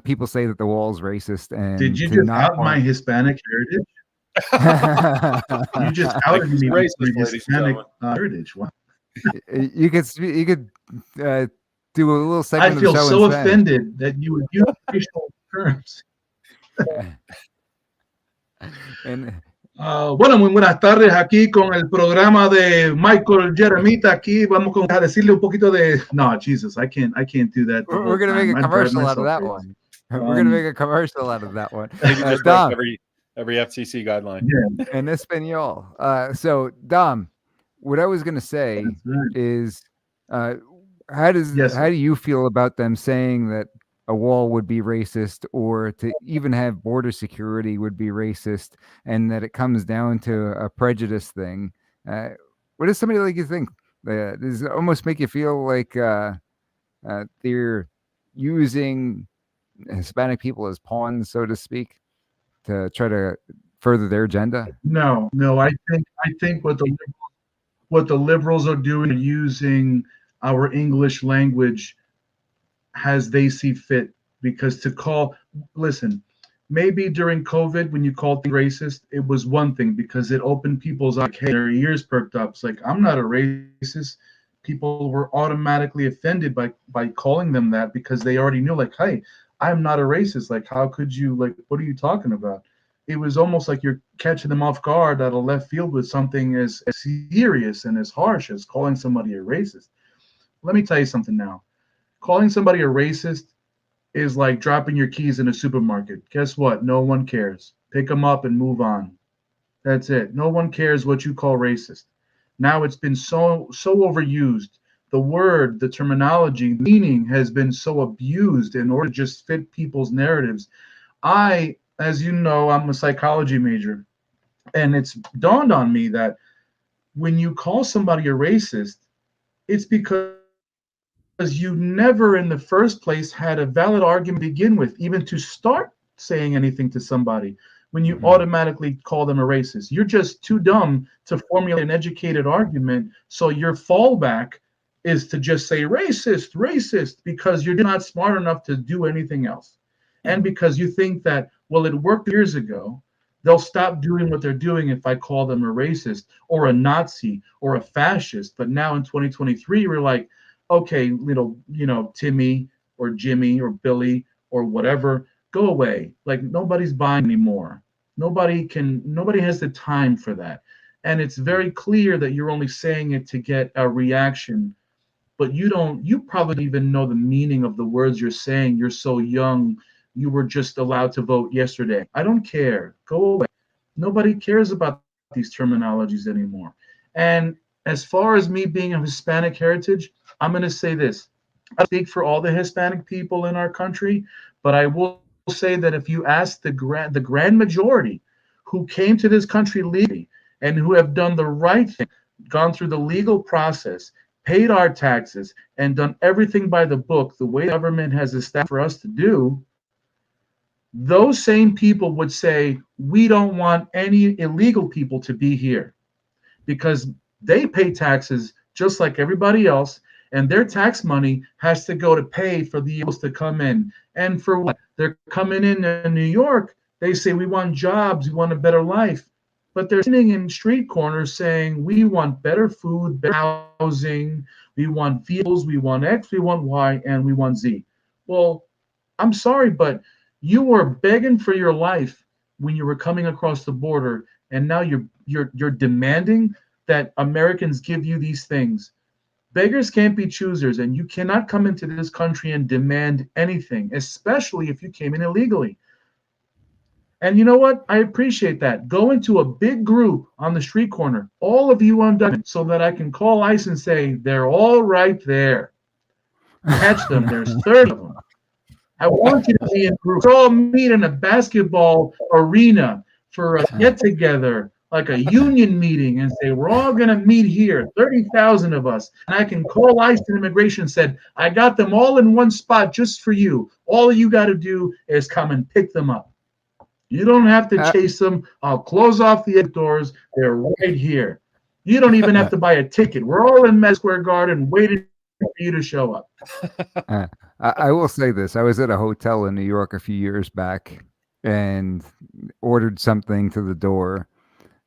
people say that the wall's racist? And Did you to just not out my Hispanic heritage? want- You just outed me with Racist, my ladies and Hispanic gentlemen. heritage. Wow. you could do a little segment I of feel the show so in Spanish. offended that you would use racial terms. And Bueno, muy buenas tardes aquí con el programa de Michael Jeremita. Aquí vamos a decirle un poquito de. No, Jesus, I can't do that. the we're whole gonna time. make a I'd drive commercial out of myself that crazy. one. We're gonna make a commercial out of that one. Maybe just Dom, break every FCC guideline. Yeah, in Espanol. So Dom, what I was gonna say that's right. is, how do you feel about them saying that a wall would be racist, or to even have border security would be racist, and that it comes down to a prejudice thing? What does somebody like you think? Does it almost make you feel like they're using Hispanic people as pawns, so to speak, to try to further their agenda? No. I think what the liberals are doing are using our English language as they see fit. Because listen, maybe during COVID when you called things racist, it was one thing because it opened people's eyes. Hey, their ears perked up. It's like, I'm not a racist. People were automatically offended by calling them that because they already knew, like, hey, I'm not a racist. Like, how could you, like, what are you talking about? It was almost like you're catching them off guard out of left field with something as serious and as harsh as calling somebody a racist. Let me tell you something now. Calling somebody a racist is like dropping your keys in a supermarket. Guess what? No one cares. Pick them up and move on. That's it. No one cares what you call racist. Now it's been so overused. The word, the terminology, meaning has been so abused in order to just fit people's narratives. As you know, I'm a psychology major, and it's dawned on me that when you call somebody a racist, it's because you never in the first place had a valid argument to begin with, even to start saying anything to somebody. When you automatically call them a racist, you're just too dumb to formulate an educated argument. So your fallback is to just say racist, because you're not smart enough to do anything else. And because you think that, well, it worked years ago, they'll stop doing what they're doing if I call them a racist or a Nazi or a fascist. But now in 2023, we're like, okay, Timmy or Jimmy or Billy or whatever, go away. Like, nobody's buying anymore. Nobody has the time for that. And it's very clear that you're only saying it to get a reaction, but you probably don't even know the meaning of the words you're saying. You're so young. You were just allowed to vote yesterday. I don't care. Go away. Nobody cares about these terminologies anymore. And as far as me being of Hispanic heritage, I'm going to say this. I speak for all the Hispanic people in our country, but I will say that if you ask the grand majority who came to this country legally and who have done the right thing, gone through the legal process, paid our taxes, and done everything by the book, the way the government has established for us to do, those same people would say, we don't want any illegal people to be here because they pay taxes just like everybody else, and their tax money has to go to pay for the illegals to come in. And for what? They're coming in New York. They say, we want jobs, we want a better life. But they're sitting in street corners saying, we want better food, better housing, we want vehicles, we want X, we want Y, and we want Z. Well, I'm sorry, but you were begging for your life when you were coming across the border, and now you're demanding that Americans give you these things. Beggars can't be choosers, and you cannot come into this country and demand anything, especially if you came in illegally. And you know what? I appreciate that. Go into a big group on the street corner, all of you undocumented, so that I can call ICE and say, they're all right there. Catch them. There's 30 of them. I want you to be in groups. All meet in a basketball arena for a get-together, like a union meeting, and say, we're all going to meet here, 30,000 of us. And I can call ICE and immigration and said, I got them all in one spot just for you. All you got to do is come and pick them up. You don't have to chase them. I'll close off the doors. They're right here. You don't even have to buy a ticket. We're all in Madison Square Garden waiting for you to show up. I will say this. I was at a hotel in New York a few years back and ordered something to the door.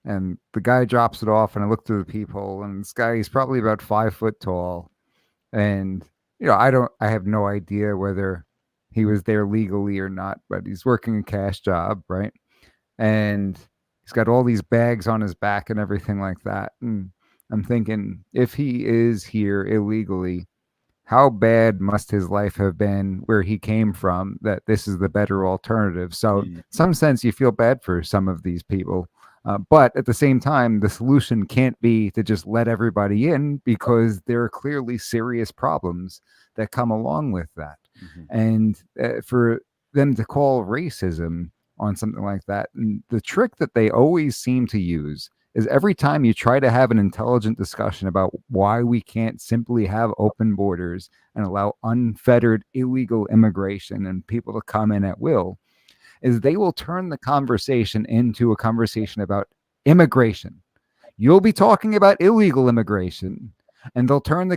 And the guy drops it off, and I look through the peephole, and this guy, he's probably about 5 foot tall. And, I have no idea whether he was there legally or not, but he's working a cash job, right? And he's got all these bags on his back and everything like that. And I'm thinking, if he is here illegally, how bad must his life have been where he came from that this is the better alternative? So in some sense, you feel bad for some of these people. But at the same time, the solution can't be to just let everybody in, because there are clearly serious problems that come along with that. And for them to call racism on something like that, and the trick that they always seem to use is every time you try to have an intelligent discussion about why we can't simply have open borders and allow unfettered illegal immigration and people to come in at will, is they will turn the conversation into a conversation about immigration. You'll be talking about illegal immigration, and they'll turn the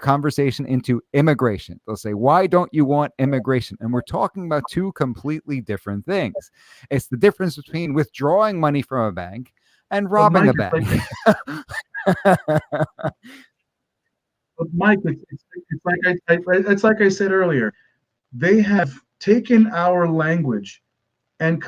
conversation into immigration. They'll say, why don't you want immigration? And we're talking about two completely different things. It's the difference between withdrawing money from a bank and robbing a bank. But Mike, it's like I said earlier. They have taken our language and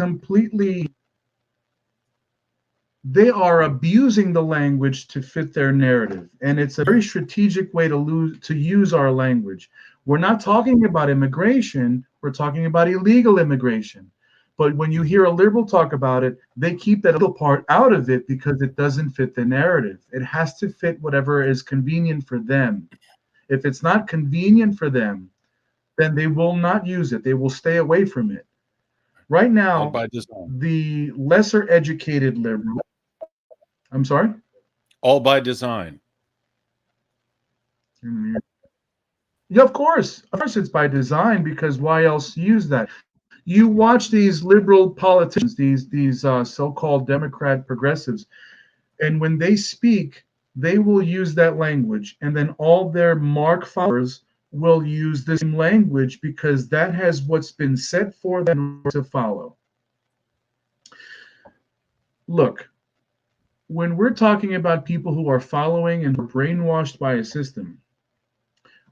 they are abusing the language to fit their narrative. And it's a very strategic way to use our language. We're not talking about immigration. We're talking about illegal immigration. But when you hear a liberal talk about it, they keep that little part out of it because it doesn't fit the narrative. It has to fit whatever is convenient for them. If it's not convenient for them, then they will not use it. They will stay away from it. Right now, the lesser educated liberal, I'm sorry? All by design. Yeah, of course. Of course it's by design, because why else use that? You watch these liberal politicians, these so-called Democrat progressives, and when they speak, they will use that language, and then all their Mark followers will use the same language because that has what's been set for them to follow. Look, when we're talking about people who are following and brainwashed by a system,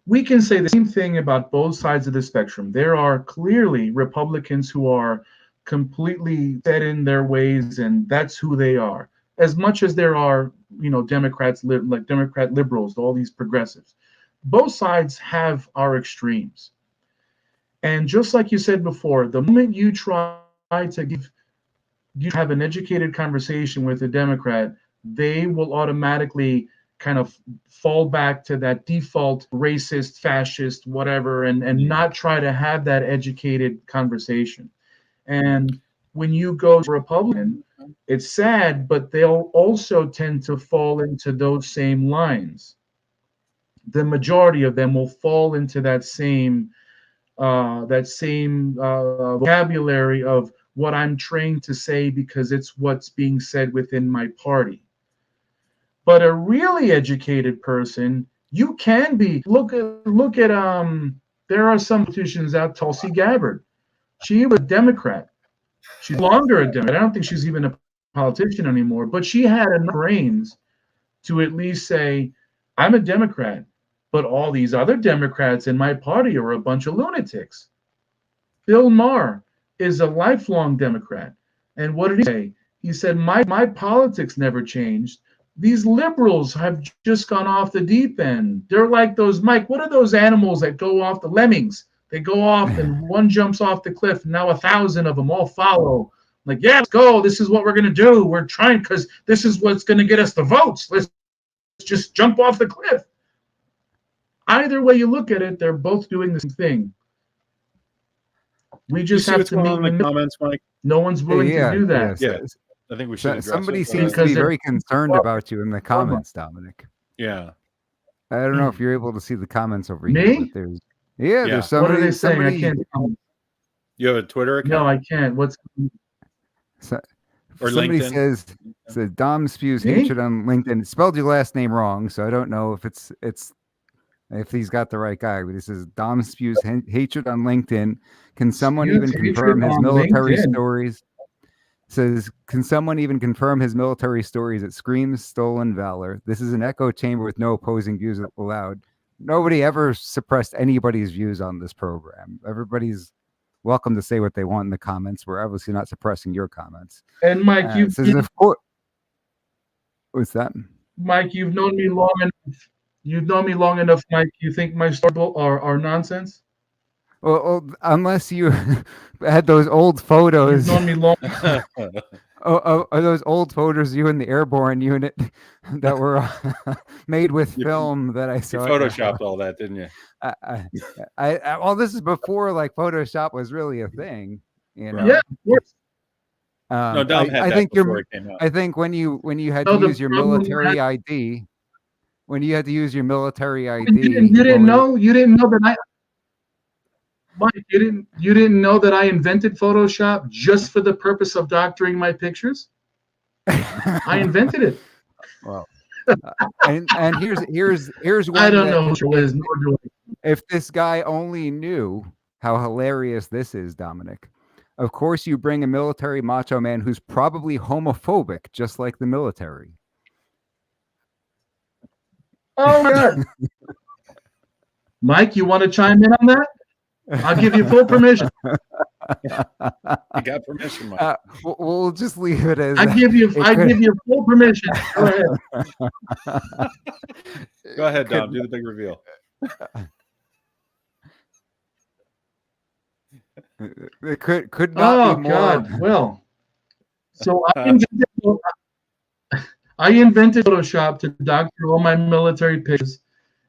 we can say the same thing about both sides of the spectrum. There are clearly Republicans who are completely set in their ways, and that's who they are. As much as there are, Democrats, like Democrat liberals, all these progressives, both sides have our extremes. And just like you said before, the moment you try to have an educated conversation with a Democrat, they will automatically kind of fall back to that default racist, fascist, whatever, and not try to have that educated conversation. And when you go to Republican, it's sad, but they'll also tend to fall into those same lines. The majority of them will fall into that same vocabulary of what I'm trained to say because it's what's being said within my party. But a really educated person, you can be. Look at there are some politicians out. Tulsi Gabbard, she was a Democrat. She's no longer a Democrat. I don't think she's even a politician anymore. But she had enough brains to at least say, "I'm a Democrat, but all these other Democrats in my party are a bunch of lunatics." Bill Maher is a lifelong Democrat, and what did he say? He said, "My politics never changed. These liberals have just gone off the deep end. They're like those, Mike, what are those animals that go off, the lemmings? They go off and one jumps off the cliff, and now 1,000 of them all follow. Like, yeah, let's go. This is what we're going to do. We're trying because this is what's going to get us the votes. Let's just jump off the cliff." Either way you look at it, they're both doing the same thing. We just have to meet in the comments, Mike. No one's willing to do that. Yeah. I think we should. Somebody seems to be very concerned about you in the comments, Dominic. Yeah. I don't know if you're able to see the comments over Me? here. But there's somebody. What are they saying? I can't. You have a Twitter account? No, I can't. Or somebody LinkedIn? says Dom spews hatred on LinkedIn. It spelled your last name wrong, so I don't know if if he's got the right guy. But he says Dom spews hatred on LinkedIn. Can someone even confirm his military stories? Says, can someone even confirm his military stories? It screams stolen valor. This is an echo chamber with no opposing views allowed. Nobody ever suppressed anybody's views on this program. Everybody's welcome to say what they want in the comments. We're obviously not suppressing your comments. And Mike, of course. What's that? Mike, you've known me long enough. You've known me long enough, Mike. You think my stories are nonsense? Well, unless you had those old photos. You've known me long. Are those old photos of you in the airborne unit that were made with film that I saw? You photoshopped all that, didn't you? Well, this is before like Photoshop was really a thing. You know? Yeah, of course. No, Dom had that before it came out. I think when you had to use your military ID, when you had to use your military ID, you didn't know that I. Mike, you didn't know that I invented Photoshop just for the purpose of doctoring my pictures? I invented it. Well, and here's one. I don't know who it is. If this guy only knew how hilarious this is, Dominic. Of course, you bring a military macho man who's probably homophobic, just like the military. Oh my God. Mike, you want to chime in on that? I'll give you full permission. You got permission, Mike. We'll just leave it as. I give you full permission. Go ahead. Go ahead, Dom. Do the big reveal. It could not be more. God. Well, so I invented Photoshop to doctor all my military pictures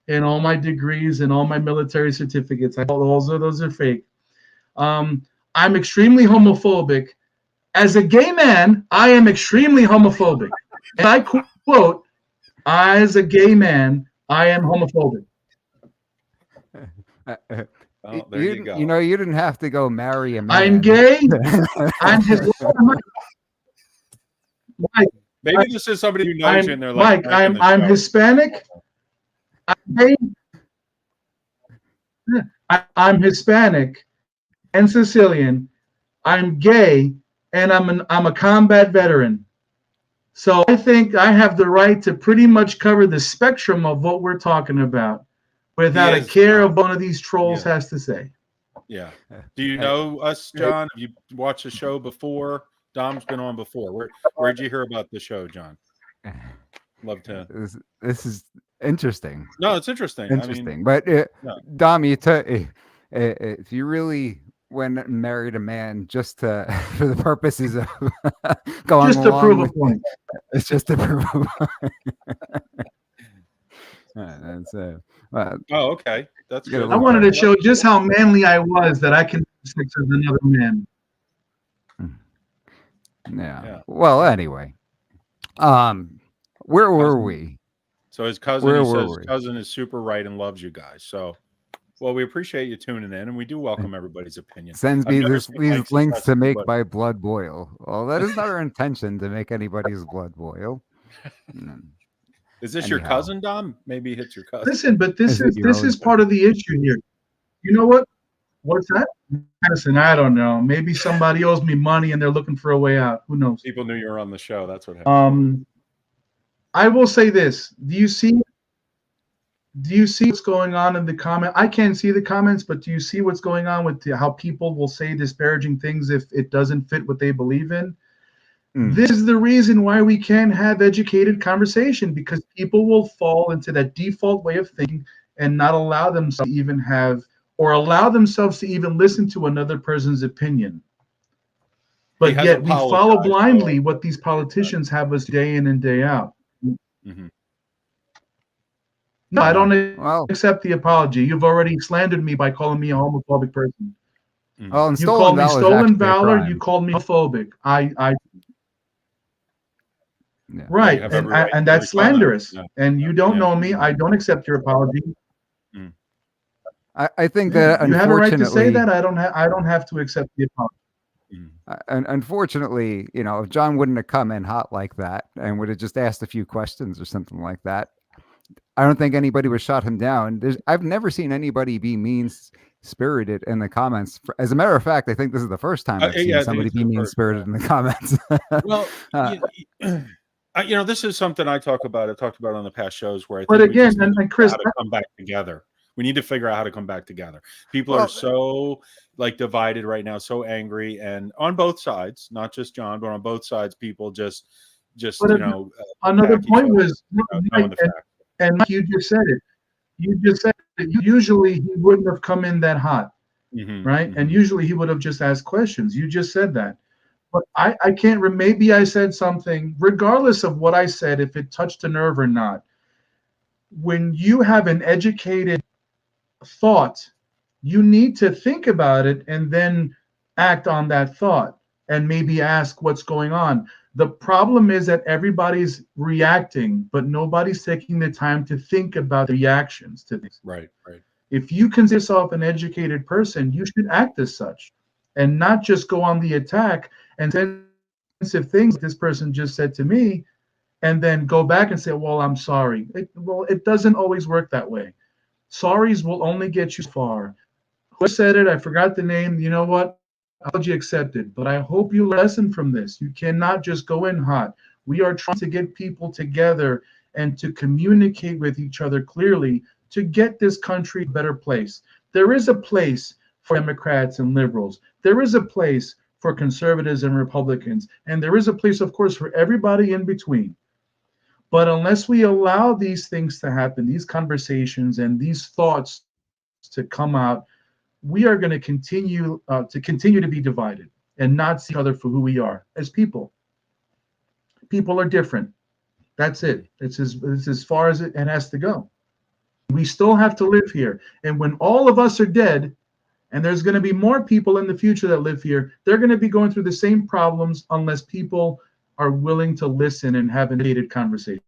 and all my degrees and all my military certificates. Those are fake. I'm extremely homophobic. As a gay man, I am extremely homophobic. And I quote, as a gay man, I am homophobic. Oh, there you go. You know, you didn't have to go marry a man. I'm gay. I'm his. Mike, Maybe this is somebody who knows you and they're like, Mike, I'm Hispanic. I'm Hispanic and Sicilian. I'm gay, and I'm a combat veteran. So I think I have the right to pretty much cover the spectrum of what we're talking about without a care of one of these trolls has to say. Yeah. Do you know us, John? Have you watched the show before? Dom's been on before. Where'd you hear about the show, John? Love to. This is interesting. No, it's interesting. Interesting. I mean, But yeah. Dom, if you really went and married a man just to for the purposes of going Just to along prove a with, point. it's just to prove a point. That's Oh, okay. That's Get a good. I wanted to show just how manly I was that I can have sex with another man. Yeah. Well, anyway, where were we? So his cousin, Where he were says we? cousin is super right and loves you guys. So, well, we appreciate you tuning in, and we do welcome everybody's opinion. Sends I've me never these seen Mike's links to assessment, make but- my blood boil. Well, that is not our intention to make anybody's blood boil. Is this your Anyhow. cousin, Dom? Maybe it's your cousin. Listen, but this Is it is your this own is part of the issue here. You know what? What's that? Listen, I don't know. Maybe somebody owes me money and they're looking for a way out. Who knows? People knew you were on the show. That's what happened. I will say this. Do you see what's going on in the comment? I can't see the comments, but do you see what's going on with how people will say disparaging things if it doesn't fit what they believe in? This is the reason why we can't have educated conversation, because people will fall into that default way of thinking and not allow themselves to even have, or allow themselves to even listen to another person's opinion. But has yet we follow apologized, blindly though. what these politicians have us day in and day out. Mhm. No, I don't Well, accept the apology. You've already slandered me by calling me a homophobic person. well, and You stolen called me valor is stolen actually a valor. crime. You called me homophobic. Yeah. Right, You have every right and to that's respond. slanderous. Yeah. And you don't Yeah. know me. I don't accept your apology. I think that You have a right to say unfortunately, that. I don't have to accept the apology. and unfortunately, if John wouldn't have come in hot like that and would have just asked a few questions or something like that, I don't think anybody would shut him down. I've never seen anybody be mean-spirited in the comments. As a matter of fact, I think this is the first time I've seen yeah, I think somebody it's be the first, mean-spirited in the comments. Well, Uh, this is something I've talked about on the past shows where I think But we again, just need to and Chris, figure out how to come back together. We need to figure out how to come back together. People Well, are so divided right now, so angry, and on both sides, not just John, but on both sides, people just But another attack each point other was, without knowing the facts. and Mike, you just said it. You just said that usually he wouldn't have come in that hot, right? And usually he would have just asked questions. You just said that. But I can't maybe I said something, regardless of what I said, if it touched a nerve or not. When you have an educated thought, you need to think about it and then act on that thought and maybe ask what's going on. The problem is that everybody's reacting, but nobody's taking the time to think about the reactions to things. Right. If you consider yourself an educated person, you should act as such and not just go on the attack and sensitive things this person just said to me and then go back and say, well, I'm sorry. It doesn't always work that way. Sorries will only get you far. Who said it? I forgot the name. You know what? Apology accepted. But I hope you lesson from this. You cannot just go in hot. We are trying to get people together and to communicate with each other clearly to get this country a better place. There is a place for Democrats and liberals. There is a place for conservatives and Republicans. And there is a place, of course, for everybody in between. But unless we allow these things to happen, these conversations and these thoughts to come out, we are going to continue to be divided and not see each other for who we are as people. People are different. That's it. It's as far as it has to go. We still have to live here. And when all of us are dead, and there's going to be more people in the future that live here, they're going to be going through the same problems unless people are willing to listen and have an educated conversation.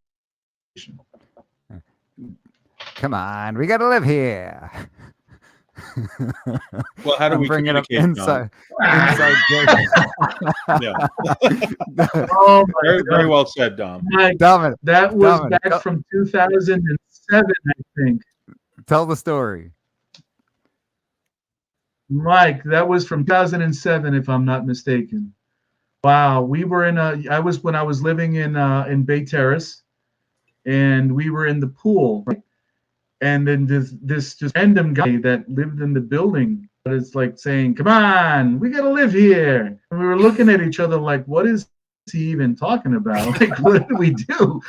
Come on, we got to live here. Well, how do I'm we bringing up communicate, inside jokes. Yeah. Oh my Very, very God. well said, Dom. Mike, Dominic, that was Dominic, back from 2007, I think. tell the story. Mike, that was from 2007, if I'm not mistaken. Wow, we were when I was living in Bay Terrace, and we were in the pool, right? And then this just random guy that lived in the building it's like saying, "Come on, we gotta live here." And we were looking at each other like, "What is he even talking about? Like, what did we do?"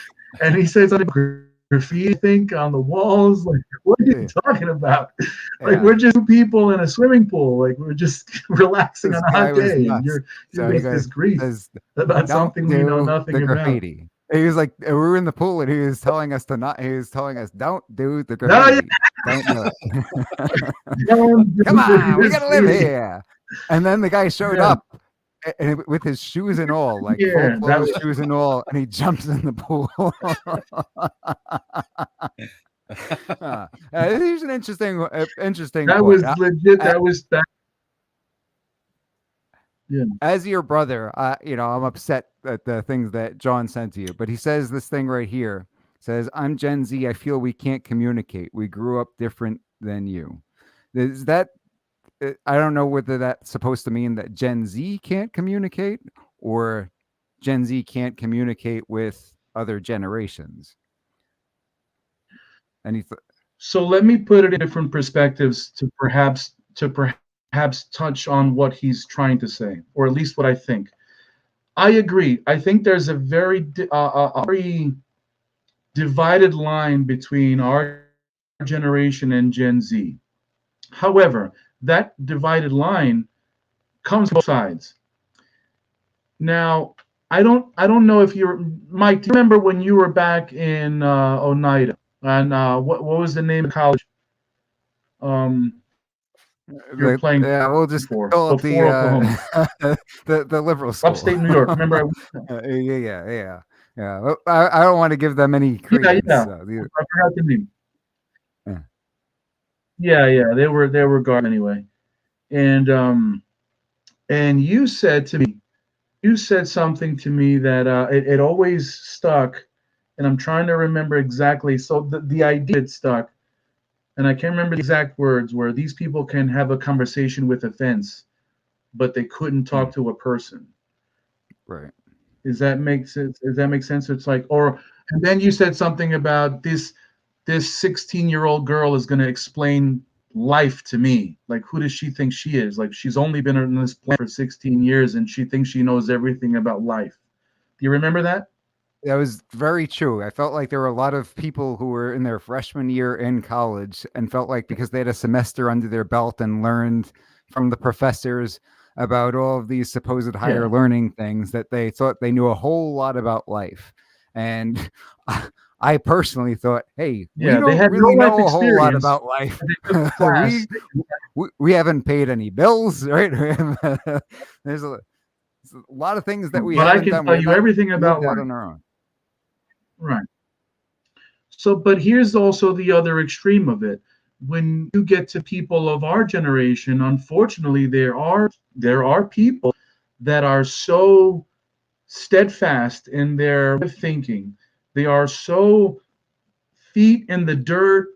And he said something graffiti, I think, on the walls. Like, what are you talking about? Like, Yeah. we're just two people in a swimming pool. Like, we're just relaxing This on a guy hot was day, and nuts. you're So he with goes, this grief says, about don't something we know do nothing the about. graffiti. He was like, we were in the pool and he was telling us to not, he was telling us, don't do the No, yeah. graffiti. Don't do it. Don't do Come on, we this gotta live graffiti. here. And then the guy showed Yeah. up with his shoes and all, like Yeah, full that clothes, was- shoes and all, and he jumps in the pool. Here's an interesting That point. was legit. That was that. As your brother, I'm upset at the things that John sent to you, but he says this thing right here. Says, I'm Gen Z. I feel we can't communicate. We grew up different than you. Is that, I don't know whether that's supposed to mean that Gen Z can't communicate or Gen Z can't communicate with other generations. And So let me put it in different perspectives to perhaps touch on what he's trying to say, or at least what I think. I agree. I think there's a very divided line between our generation and Gen Z. However, that divided line comes from both sides. Now, I don't know if you're Mike. Do you remember when you were back in Oneida? And what was the name of college? You're playing. Yeah, we'll just before call it Oklahoma. the liberal school. Upstate New York. Remember? Yeah. Well, I don't want to give them any credence. Yeah. I forgot the name. Yeah. They were guard anyway, and you said something to me that it always stuck, and I'm trying to remember exactly. So the idea stuck, and I can't remember the exact words, where these people can have a conversation with a fence, but they couldn't talk to a person. Right. Does that make sense? It's like, and then you said something about this 16-year-old girl is going to explain life to me. Like, who does she think she is? Like, she's only been on this planet for 16 years and she thinks she knows everything about life. Do you remember that? That was very true. I felt like there were a lot of people who were in their freshman year in college and felt like because they had a semester under their belt and learned from the professors about all of these supposed higher learning things that they thought they knew a whole lot about life. And I personally thought, hey, we don't really know a whole lot about life. we haven't paid any bills, right? There's a lot of things that we haven't done. But I can tell you everything about life on our own. Right. So, but here's also the other extreme of it. When you get to people of our generation, unfortunately, there are people that are so steadfast in their thinking. They are so feet in the dirt.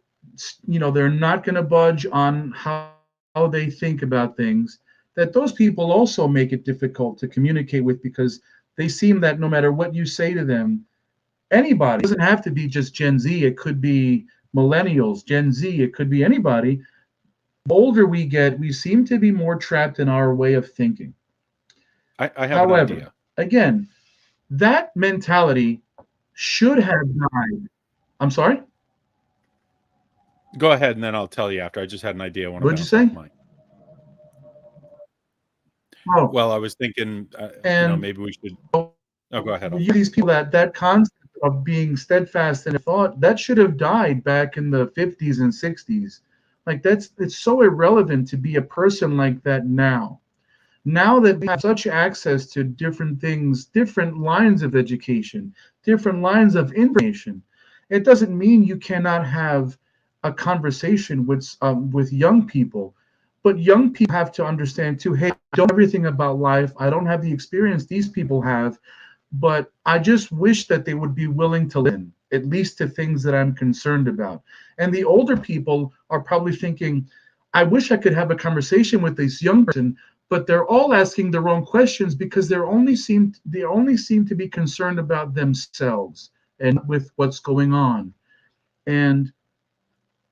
They're not going to budge on how they think about things. That those people also make it difficult to communicate with, because they seem that no matter what you say to them, anybody, it doesn't have to be just Gen Z. It could be millennials, Gen Z. It could be anybody. The older we get, we seem to be more trapped in our way of thinking. I have an idea. Again, that mentality should have died. I'm sorry? Go ahead, and then I'll tell you after. I just had an idea. What'd you say? Oh. Well, I was thinking, maybe we should. Oh, go ahead. These people, that concept of being steadfast in thought, that should have died back in the 50s and 60s. Like, it's so irrelevant to be a person like that now. Now that we have such access to different things, different lines of education, different lines of information, it doesn't mean you cannot have a conversation with young people. But young people have to understand too, hey, I don't know everything about life. I don't have the experience these people have, but I just wish that they would be willing to listen, at least to things that I'm concerned about. And the older people are probably thinking, I wish I could have a conversation with this young person, but they're all asking the wrong questions because they only seem to be concerned about themselves and with what's going on. And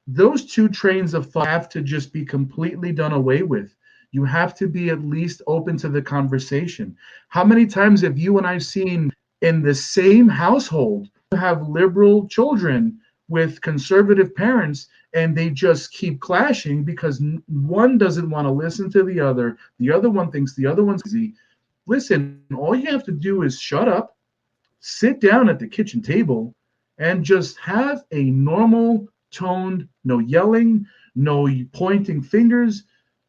those two trains of thought have to just be completely done away with. You have to be at least open to the conversation. How many times have you and I seen in the same household have liberal children with conservative parents, and they just keep clashing because one doesn't want to listen to the other one thinks the other one's easy. Listen, all you have to do is shut up, sit down at the kitchen table, and just have a normal toned, no yelling, no pointing fingers,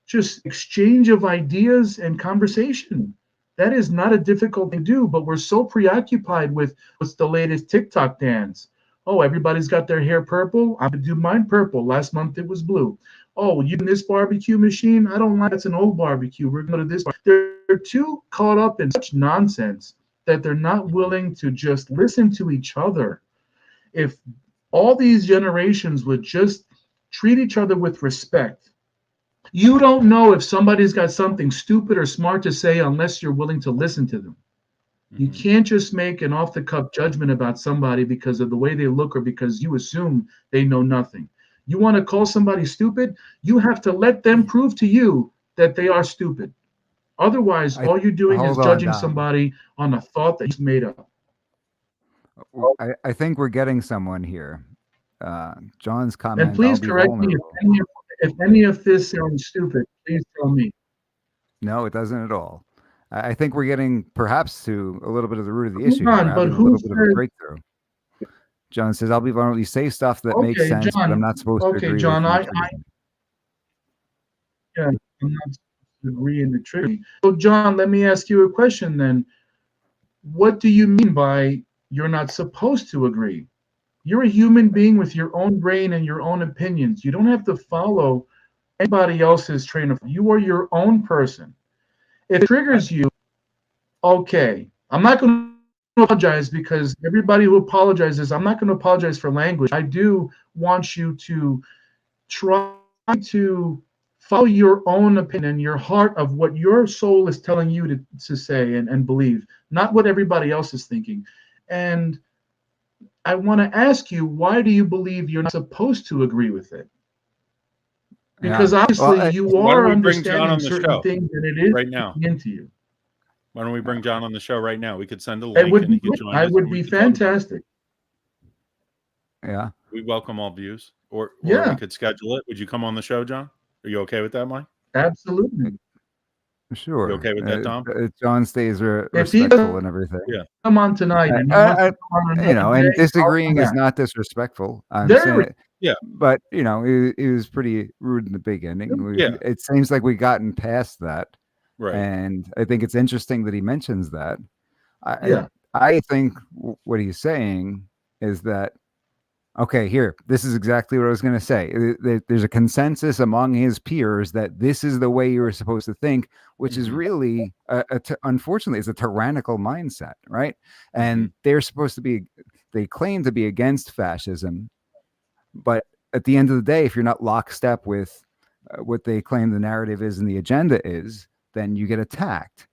just exchange of ideas and conversation. That is not a difficult thing to do, but we're so preoccupied with what's the latest TikTok dance. Oh, everybody's got their hair purple. I'm gonna do mine purple. Last month it was blue. Oh, you in this barbecue machine? I don't like that's an old barbecue. We're going to this. They're too caught up in such nonsense that they're not willing to just listen to each other. If all these generations would just treat each other with respect, you don't know if somebody's got something stupid or smart to say unless you're willing to listen to them. You can't just make an off-the-cuff judgment about somebody because of the way they look or because you assume they know nothing. You want to call somebody stupid, you have to let them prove to you that they are stupid. Otherwise, all you're doing is judging somebody on a thought that you made up. I think we're getting someone here. John's comment. And please correct me if any of this sounds stupid. Please tell me. No, it doesn't at all. I think we're getting perhaps to a little bit of the root of the issue. But a little bit of a breakthrough. John says, "I'll be vulnerable. You say stuff that makes sense, John, but I'm not supposed to agree." Okay, John, I'm not supposed to agree in the trigger. So, John, let me ask you a question then. What do you mean by you're not supposed to agree? You're a human being with your own brain and your own opinions. You don't have to follow anybody else's train of thought. You are your own person. If it triggers you, okay. I'm not going to apologize because everybody who apologizes, I'm not going to apologize for language. I do want you to try to follow your own opinion, your heart of what your soul is telling you to say and believe, not what everybody else is thinking. And I want to ask you, why do you believe you're not supposed to agree with it? Because obviously you are understanding certain things and it is right now into you. Why don't we bring John on the show right now? We could send a link and he could join us. It would be fantastic. Yeah. We welcome all views. Or we could schedule it. Would you come on the show, John? Are you okay with that, Mike? Absolutely. Sure. You okay with that, Tom? John stays respectful and everything. Yeah. Come on tonight. And disagreeing is not disrespectful. I'm saying, yeah. But, it was pretty rude in the beginning. It seems like we've gotten past that. Right. And I think it's interesting that he mentions that. I think what he's saying is that, okay, this is exactly what I was going to say. There's a consensus among his peers that this is the way you're supposed to think, which is really, unfortunately, is a tyrannical mindset, right? And they're supposed to be, they claim to be against fascism, but at the end of the day, if you're not lockstep with what they claim the narrative is and the agenda is, then you get attacked.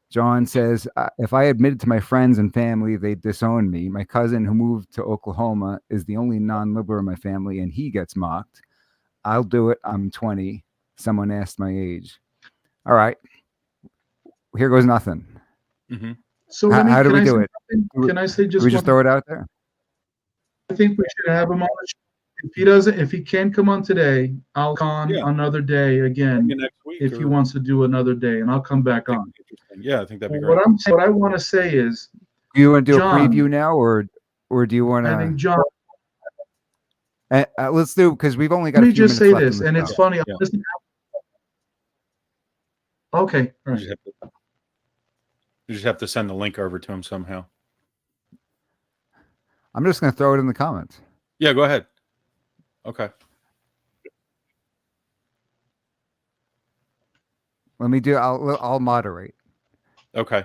John says, if I admitted to my friends and family, they'd disown me. My cousin who moved to Oklahoma is the only non-liberal in my family, and he gets mocked. I'll do it. I'm 20. Someone asked my age. All right. Here goes nothing. Mm-hmm. So how do we do it? Can I say we just throw it out there? I think we should have him on the show. If he can't come on today, I'll come on another day again. Next week if he wants to do another day, and I'll come back on. Yeah, I think that'd be great. What I want to say is, do you want to do a preview now, or do you want to? I think John. Let's do, because we've only got. Let me just say this, and it's funny. Okay, all right. You just have to send the link over to him somehow. I'm just going to throw it in the comments. Yeah, go ahead. Okay. Let me do. I'll moderate. Okay.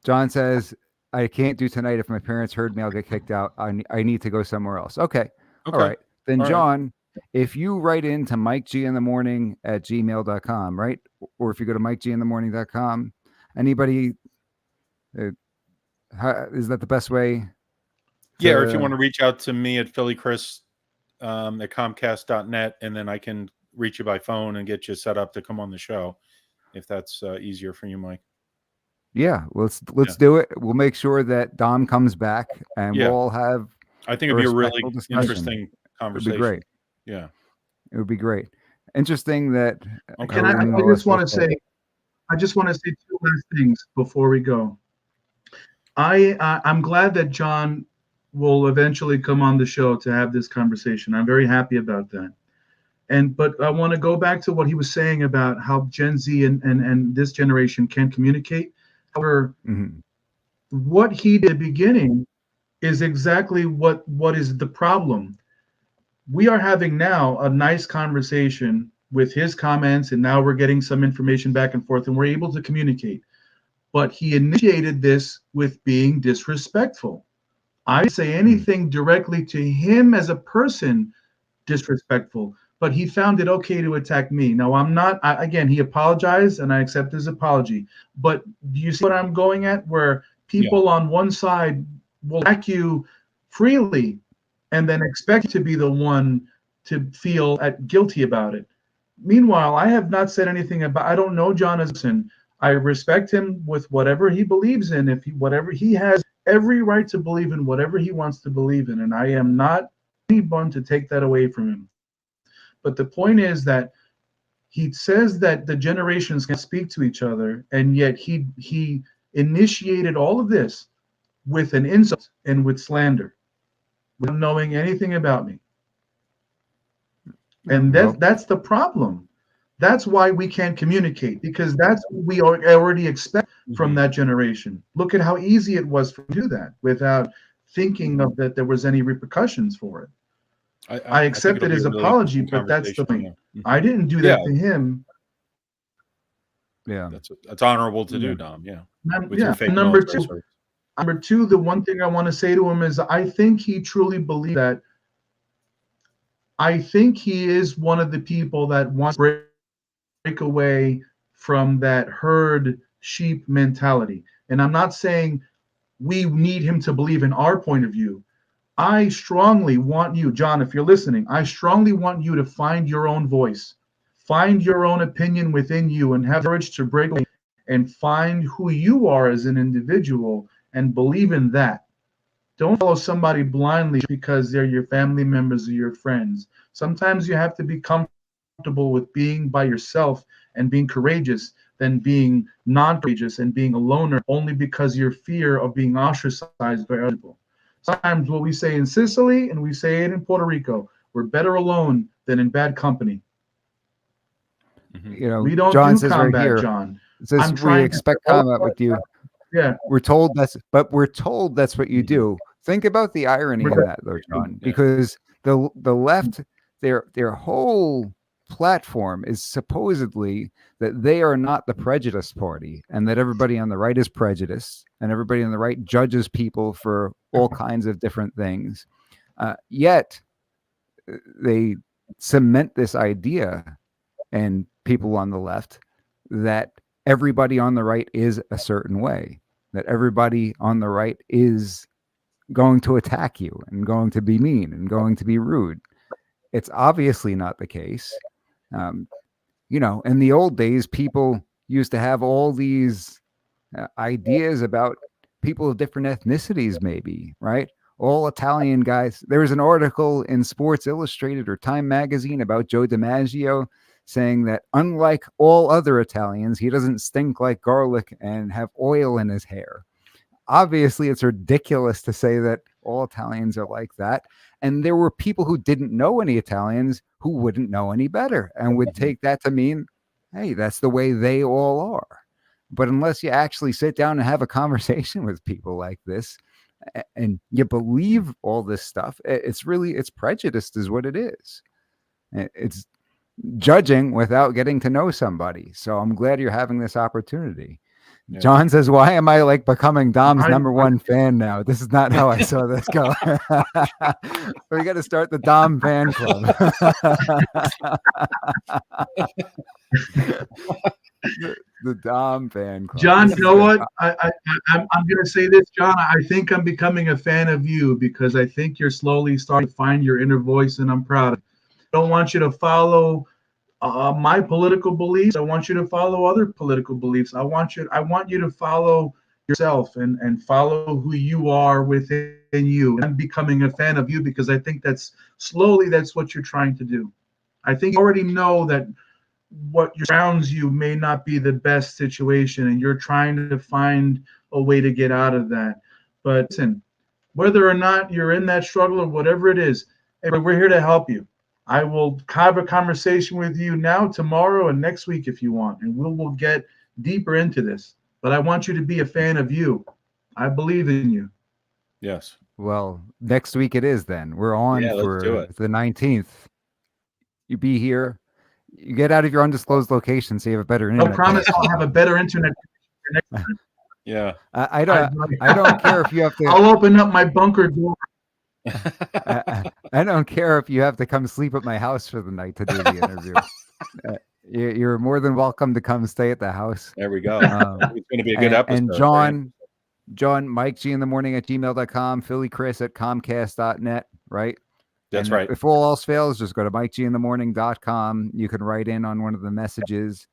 John says, I can't do tonight. If my parents heard me, I'll get kicked out. I need to go somewhere else. Okay. All right. Then, John, if you write into MikeGinthemorning@gmail.com, right? Or if you go to MikeGinthemorning.com, anybody, is that the best way? Yeah, or if you want to reach out to me at Philly Chris at Comcast.net, and then I can reach you by phone and get you set up to come on the show, if that's easier for you, Mike. Yeah, let's Yeah. do it. We'll make sure that Dom comes back, and Yeah. we'll all have. I think it'd be a really respectful discussion. interesting It would conversation. be great. Yeah. It would be great. Interesting that. Okay. Can I everything just Lois want to will say. I just want to say two last things before we go. I'm glad that John will eventually come on the show to have this conversation. I'm very happy about that. But I want to go back to what he was saying about how Gen Z and this generation can communicate. However, Mhm. what he did at the beginning is exactly what is the problem. We are having now a nice conversation with his comments, and now we're getting some information back and forth, and we're able to communicate. But he initiated this with being disrespectful. I didn't say anything directly to him as a person disrespectful, but he found it okay to attack me. Now, I'm not, again, he apologized and I accept his apology. But do you see what I'm going at? Where people on one side will attack you freely and then expect you to be the one to feel guilty about it. Meanwhile, I have not said anything about, I don't know John as a person. I respect him with whatever he believes in. Whatever he has every right to believe in, whatever he wants to believe in. And I am not anyone to take that away from him. But the point is that he says that the generations can speak to each other, and yet he initiated all of this with an insult and with slander, without knowing anything about me. And that's the problem. That's why we can't communicate, because that's what we already expect from that generation. Look at how easy it was to do that without thinking of that there was any repercussions for it. I accepted his apology, but that's the thing. I didn't do that to him. Yeah, that's honorable to do, Dom. Yeah. With your fake Number military two, service. the one thing I want to say to him is I think he truly believes that. I think he is one of the people that wants to break away from that herd sheep mentality. And I'm not saying we need him to believe in our point of view. I strongly want you, John, if you're listening, I strongly want you to find your own voice, find your own opinion within you, and have courage to break away and find who you are as an individual and believe in that. Don't follow somebody blindly because they're your family members or your friends. Sometimes you have to be comfortable with being by yourself and being courageous than being non-courageous and being a loner only because your fear of being ostracized by other people. Sometimes what we say in Sicily and we say it in Puerto Rico, we're better alone than in bad company. You know, we don't John do says combat, right here, John. it says we expect combat with you. Yeah. We're told that's what you do. Think about the irony in that, though, John, because the left, their whole platform is supposedly that they are not the prejudice party, and that everybody on the right is prejudiced, and everybody on the right judges people for all kinds of different things. Yet they cement this idea, and people on the left, that everybody on the right is a certain way, that everybody on the right is going to attack you and going to be mean and going to be rude. It's obviously not the case. You know, in the old days, people used to have all these ideas about people of different ethnicities, maybe, right? All Italian guys. There was an article in Sports Illustrated or Time Magazine about Joe DiMaggio saying that unlike all other Italians, he doesn't stink like garlic and have oil in his hair. Obviously, it's ridiculous to say that all Italians are like that. And there were people who didn't know any Italians who wouldn't know any better and would take that to mean, hey, that's the way they all are. But unless you actually sit down and have a conversation with people like this and you believe all this stuff, it's prejudiced is what it is. It's judging without getting to know somebody. So I'm glad you're having this opportunity. Yeah. John says, why am I like becoming Dom's number one fan now? This is not how I saw this go. We got to start the Dom fan club. the Dom fan club. John, This you is know good. what? I'm going to say this, John. I think I'm becoming a fan of you because I think you're slowly starting to find your inner voice, and I'm proud of you. I don't want you to follow my political beliefs. I want you to follow other political beliefs. I want you to follow yourself and follow who you are within you. And I'm becoming a fan of you because I think that's what you're trying to do. I think you already know that what surrounds you may not be the best situation, and you're trying to find a way to get out of that. But listen, whether or not you're in that struggle or whatever it is, hey, we're here to help you. I will have a conversation with you now, tomorrow, and next week if you want, and we'll get deeper into this. But I want you to be a fan of you. I believe in you. Yes. Well, next week it is then. We're on Yeah, let's for do it. the 19th. You be here. You get out of your undisclosed location so you have a better I internet. promise connection. I'll have a better internet. Yeah. I don't care if you have to. I'll open up my bunker door. I don't care if you have to come sleep at my house for the night to do the interview. You're more than welcome to come stay at the house. There we go. Um, It's going to be a good episode. And John, Mike G in the morning at gmail.com, Philly Chris at Comcast.net, right? That's And right. If all else fails, just go to MikeGinthemorning.com. You can write in on one of the messages.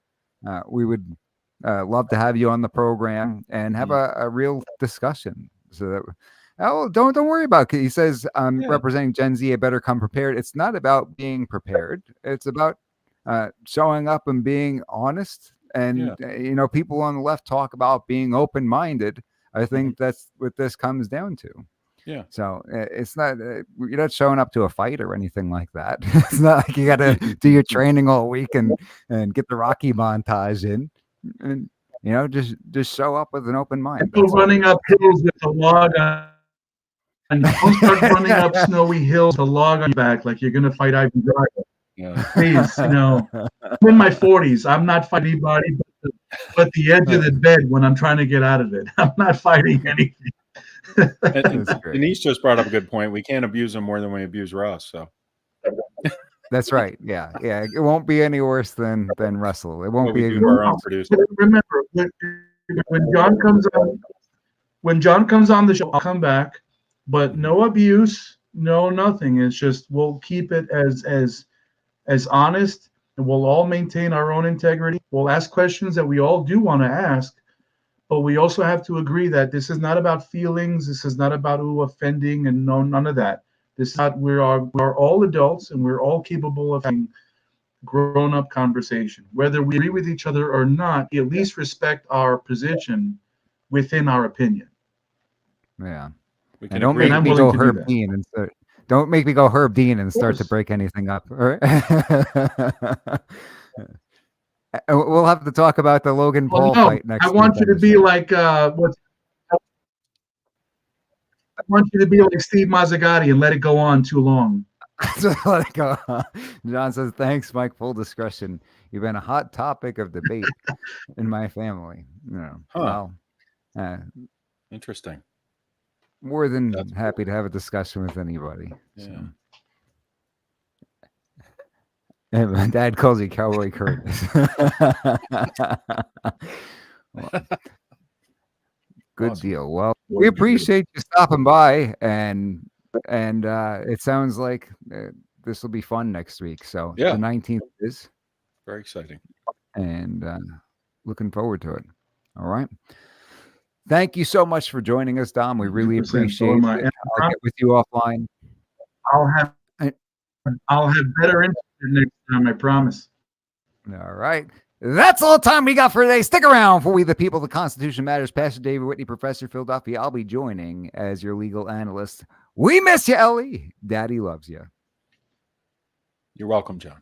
We would love to have you on the program and have a real discussion. So that don't worry about it. He says I'm representing Gen Z. I better come prepared. It's not about being prepared. It's about showing up and being honest. And people on the left talk about being open-minded. I think that's what this comes down to. Yeah. So it's not you're not showing up to a fight or anything like that. It's not like you got to do your training all week and get the Rocky montage in, and just show up with an open mind. People running up hills with a log on. And don't start running up snowy hills with a log on your back like you're gonna fight Ivan Drago. Yeah. Please, I'm in my 40s. I'm not fighting anybody but the edge of the bed when I'm trying to get out of it. I'm not fighting anything. And Denise just brought up a good point. We can't abuse them more than we abuse Ross. So that's right. Yeah. It won't be any worse than Russell. It won't be. Our own producer. Remember, when John comes on the show, I'll come back, but no abuse, no nothing. It's just we'll keep it as honest, and we'll all maintain our own integrity. We'll ask questions that we all do want to ask. But we also have to agree that this is not about feelings. This is not about offending, and none of that. This is not. We are all adults, and we're all capable of having grown-up conversation. Whether we agree with each other or not, at least respect our position within our opinion. Yeah. And don't make me go Herb Dean and start. Don't make me go Herb Dean and start to break anything up. All right? We'll have to talk about the Logan Paul fight next. I want you to be like I want you to be like Steve Mazzagatti and let it go on too long. Let it go. John says, "Thanks, Mike. Full discretion. You've been a hot topic of debate in my family." Well, interesting. More than happy to have a discussion with anybody. Yeah. So. And my dad calls you Cowboy Curtis. Good deal. Well, we appreciate you stopping by, and it sounds like this will be fun next week. So the 19th is very exciting, and looking forward to it. All right. Thank you so much for joining us, Dom. We really appreciate it. I'll get with you offline. I'll have better internet next time, I promise. All right. That's all the time we got for today. Stick around for We the People, the Constitution Matters. Pastor David Whitney, Professor Phil Duffy. I'll be joining as your legal analyst. We miss you, Ellie. Daddy loves you. You're welcome, John.